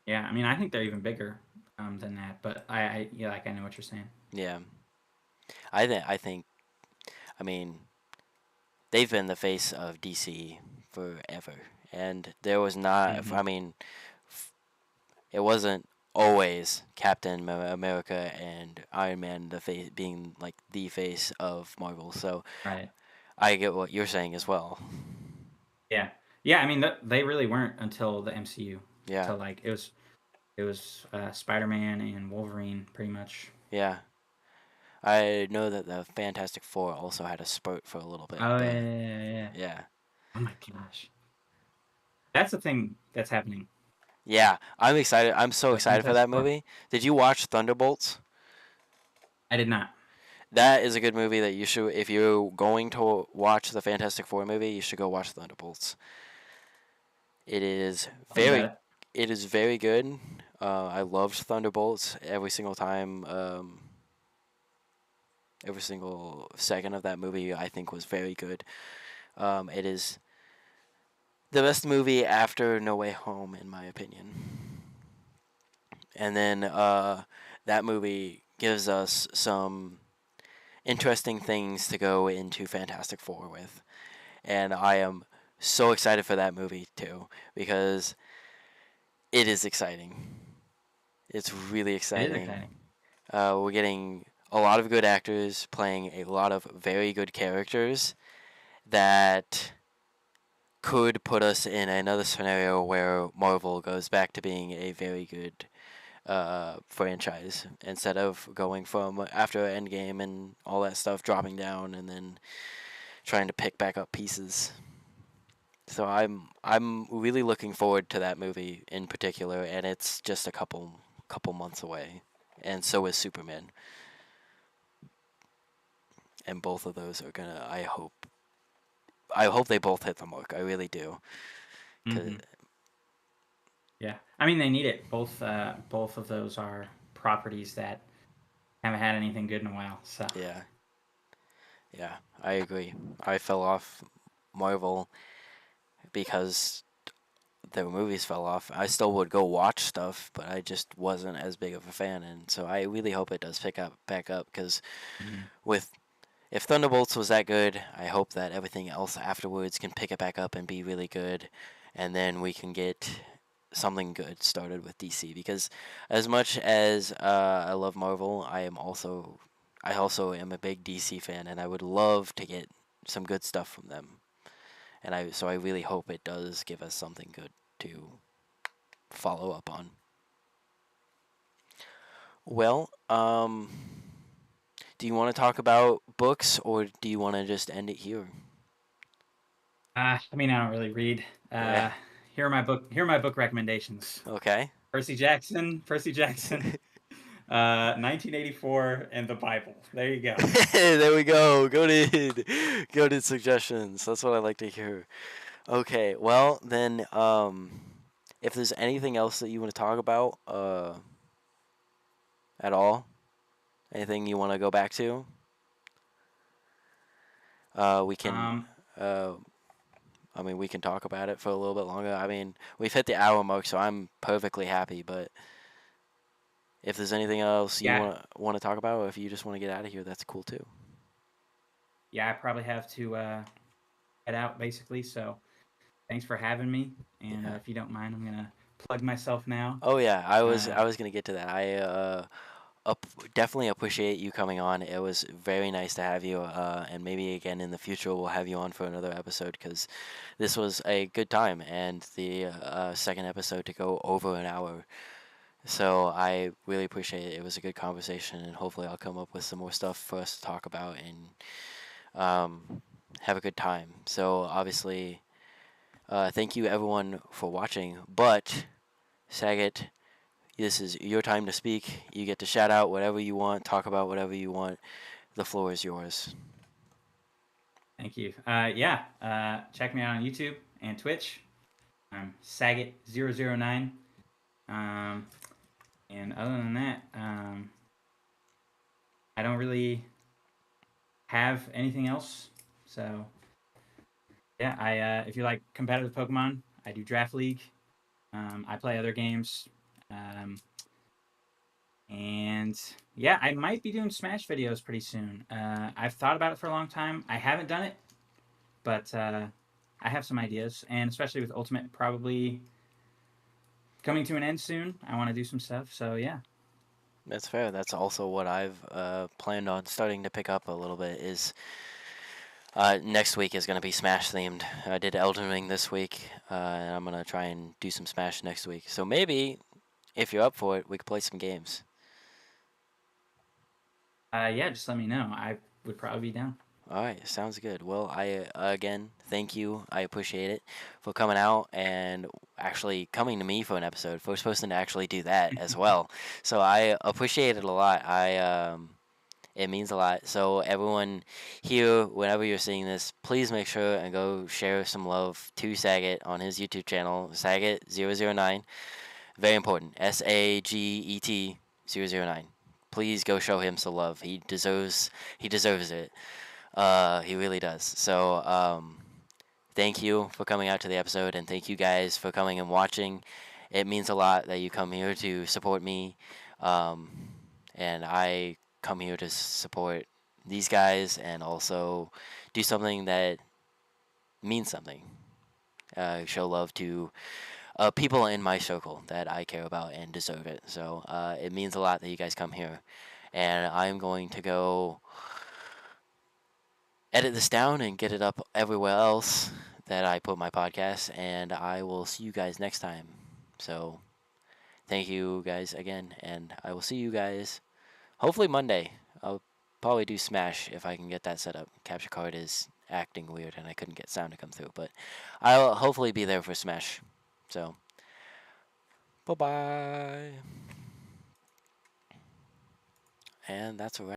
Yeah, I mean, I think they're even bigger than that, but yeah, like I know what you're saying. Yeah, I think I mean they've been the face of DC forever, and there was not. Hmm. I mean, it wasn't always Captain America and Iron Man the face being like the face of Marvel. So Right. I get what you're saying as well. Yeah. Yeah. I mean, they really weren't until the MCU. Yeah, Till like it was Spider-Man and Wolverine, pretty much. yeah. I know that the Fantastic Four also had a spurt for a little bit, Oh yeah, but yeah, yeah, yeah. yeah. Oh my gosh, that's the thing that's happening. Yeah, I'm excited. I'm so The excited for that Fantastic Four. movie. Did you watch Thunderbolts? I did not. That is a good movie that you should, if you're going to watch the Fantastic Four movie, you should go watch Thunderbolts. It is Tell me about very, it. it is very good. I loved Thunderbolts every single time. Every single second of that movie, I think, was very good. It is the best movie after No Way Home, in my opinion. And then that movie gives us some interesting things to go into Fantastic Four with. And I am so excited for that movie too because it is exciting. It's really It is exciting. exciting. We're getting a lot of good actors playing a lot of very good characters that could put us in another scenario where Marvel goes back to being a very good franchise instead of going from after Endgame and all that stuff dropping down and then trying to pick back up pieces. So I'm really looking forward to that movie in particular, and it's just a couple months away, and so is Superman, and both of those are gonna, I hope, I hope they both hit the mark. I really do. 'Cause, Hmm. Yeah, I mean they need it. Both of those are properties that haven't had anything good in a while. So yeah, yeah, I agree. I fell off Marvel because their movies fell off. I still would go watch stuff, but I just wasn't as big of a fan, and so I really hope it does pick up back up because mhm. with if Thunderbolts was that good, I hope that everything else afterwards can pick it back up and be really good, and then we can get something good started with DC. Because as much as I love Marvel, I also am a big DC fan, and I would love to get some good stuff from them. And I really hope it does give us something good to follow up on. Well, do you want to talk about books or do you want to just end it here? I mean I don't really read. Yeah. Uh, Here are my book recommendations. Okay. Percy Jackson, 1984, and the Bible. There you go. There we go. Goated suggestions. That's what I like to hear. Okay. Well, then, if there's anything else that you want to talk about, at all, anything you want to go back to, we can. Um, Uh, I mean, we can talk about it for a little bit longer. I mean, we've hit the hour mark, so I'm perfectly happy. But if there's anything else you yeah, want to talk about, or if you just want to get out of here, that's cool too. yeah, I probably have to head out basically. So thanks for having me. And Yeah. if you don't mind, I'm gonna plug myself now. Oh yeah, Uh, I was gonna get to that. I definitely appreciate you coming on. It was very nice to have you, and maybe again in the future we'll have you on for another episode because this was a good time and the second episode to go over an hour. So I really appreciate it. It was a good conversation, and hopefully I'll come up with some more stuff for us to talk about and have a good time. So obviously, thank you everyone for watching. But Saget, this is your time to speak. You get to shout out whatever you want, talk about whatever you want. The floor is yours. Thank you. Yeah, check me out on YouTube and Twitch. I'm Saget009. Um, and other than that, I don't really have anything else. So yeah, I if you like competitive Pokemon, I do Draft League. I play other games. Um, and yeah, I might be doing Smash videos pretty soon. I've thought about it for a long time. I haven't done it, but I have some ideas, and especially with Ultimate probably coming to an end soon. I want to do some stuff. So yeah. That's fair. That's also what I've planned on starting to pick up a little bit. Is next week is going to be Smash themed. I did Elden Ring this week, and I'm gonna try and do some Smash next week. So maybe if you're up for it, we could play some games. Yeah, just let me know. I would probably be down. All right, sounds good. Well, I again thank you. I appreciate it for coming out and actually coming to me for an episode. First person to actually do that as well. So I appreciate it a lot. It means a lot. So everyone here, whenever you're seeing this, please make sure and go share some love to Saget on his YouTube channel, Saget009. Very important. SAGET 009. Please go show him some love. He deserves it. He really does. So, thank you for coming out to the episode, and thank you guys for coming and watching. It means a lot that you come here to support me, um, and I come here to support these guys and also do something that means something. Show love to people in my circle that I care about and deserve it. So it means a lot that you guys come here, and I'm going to go edit this down and get it up everywhere else that I put my podcast, and I will see you guys next time. So, thank you guys again, and I will see you guys hopefully Monday. I'll probably do Smash if I can get that set up. Capture card is acting weird, and I couldn't get sound to come through, but I'll hopefully be there for Smash. So, bye bye. And that's a wrap.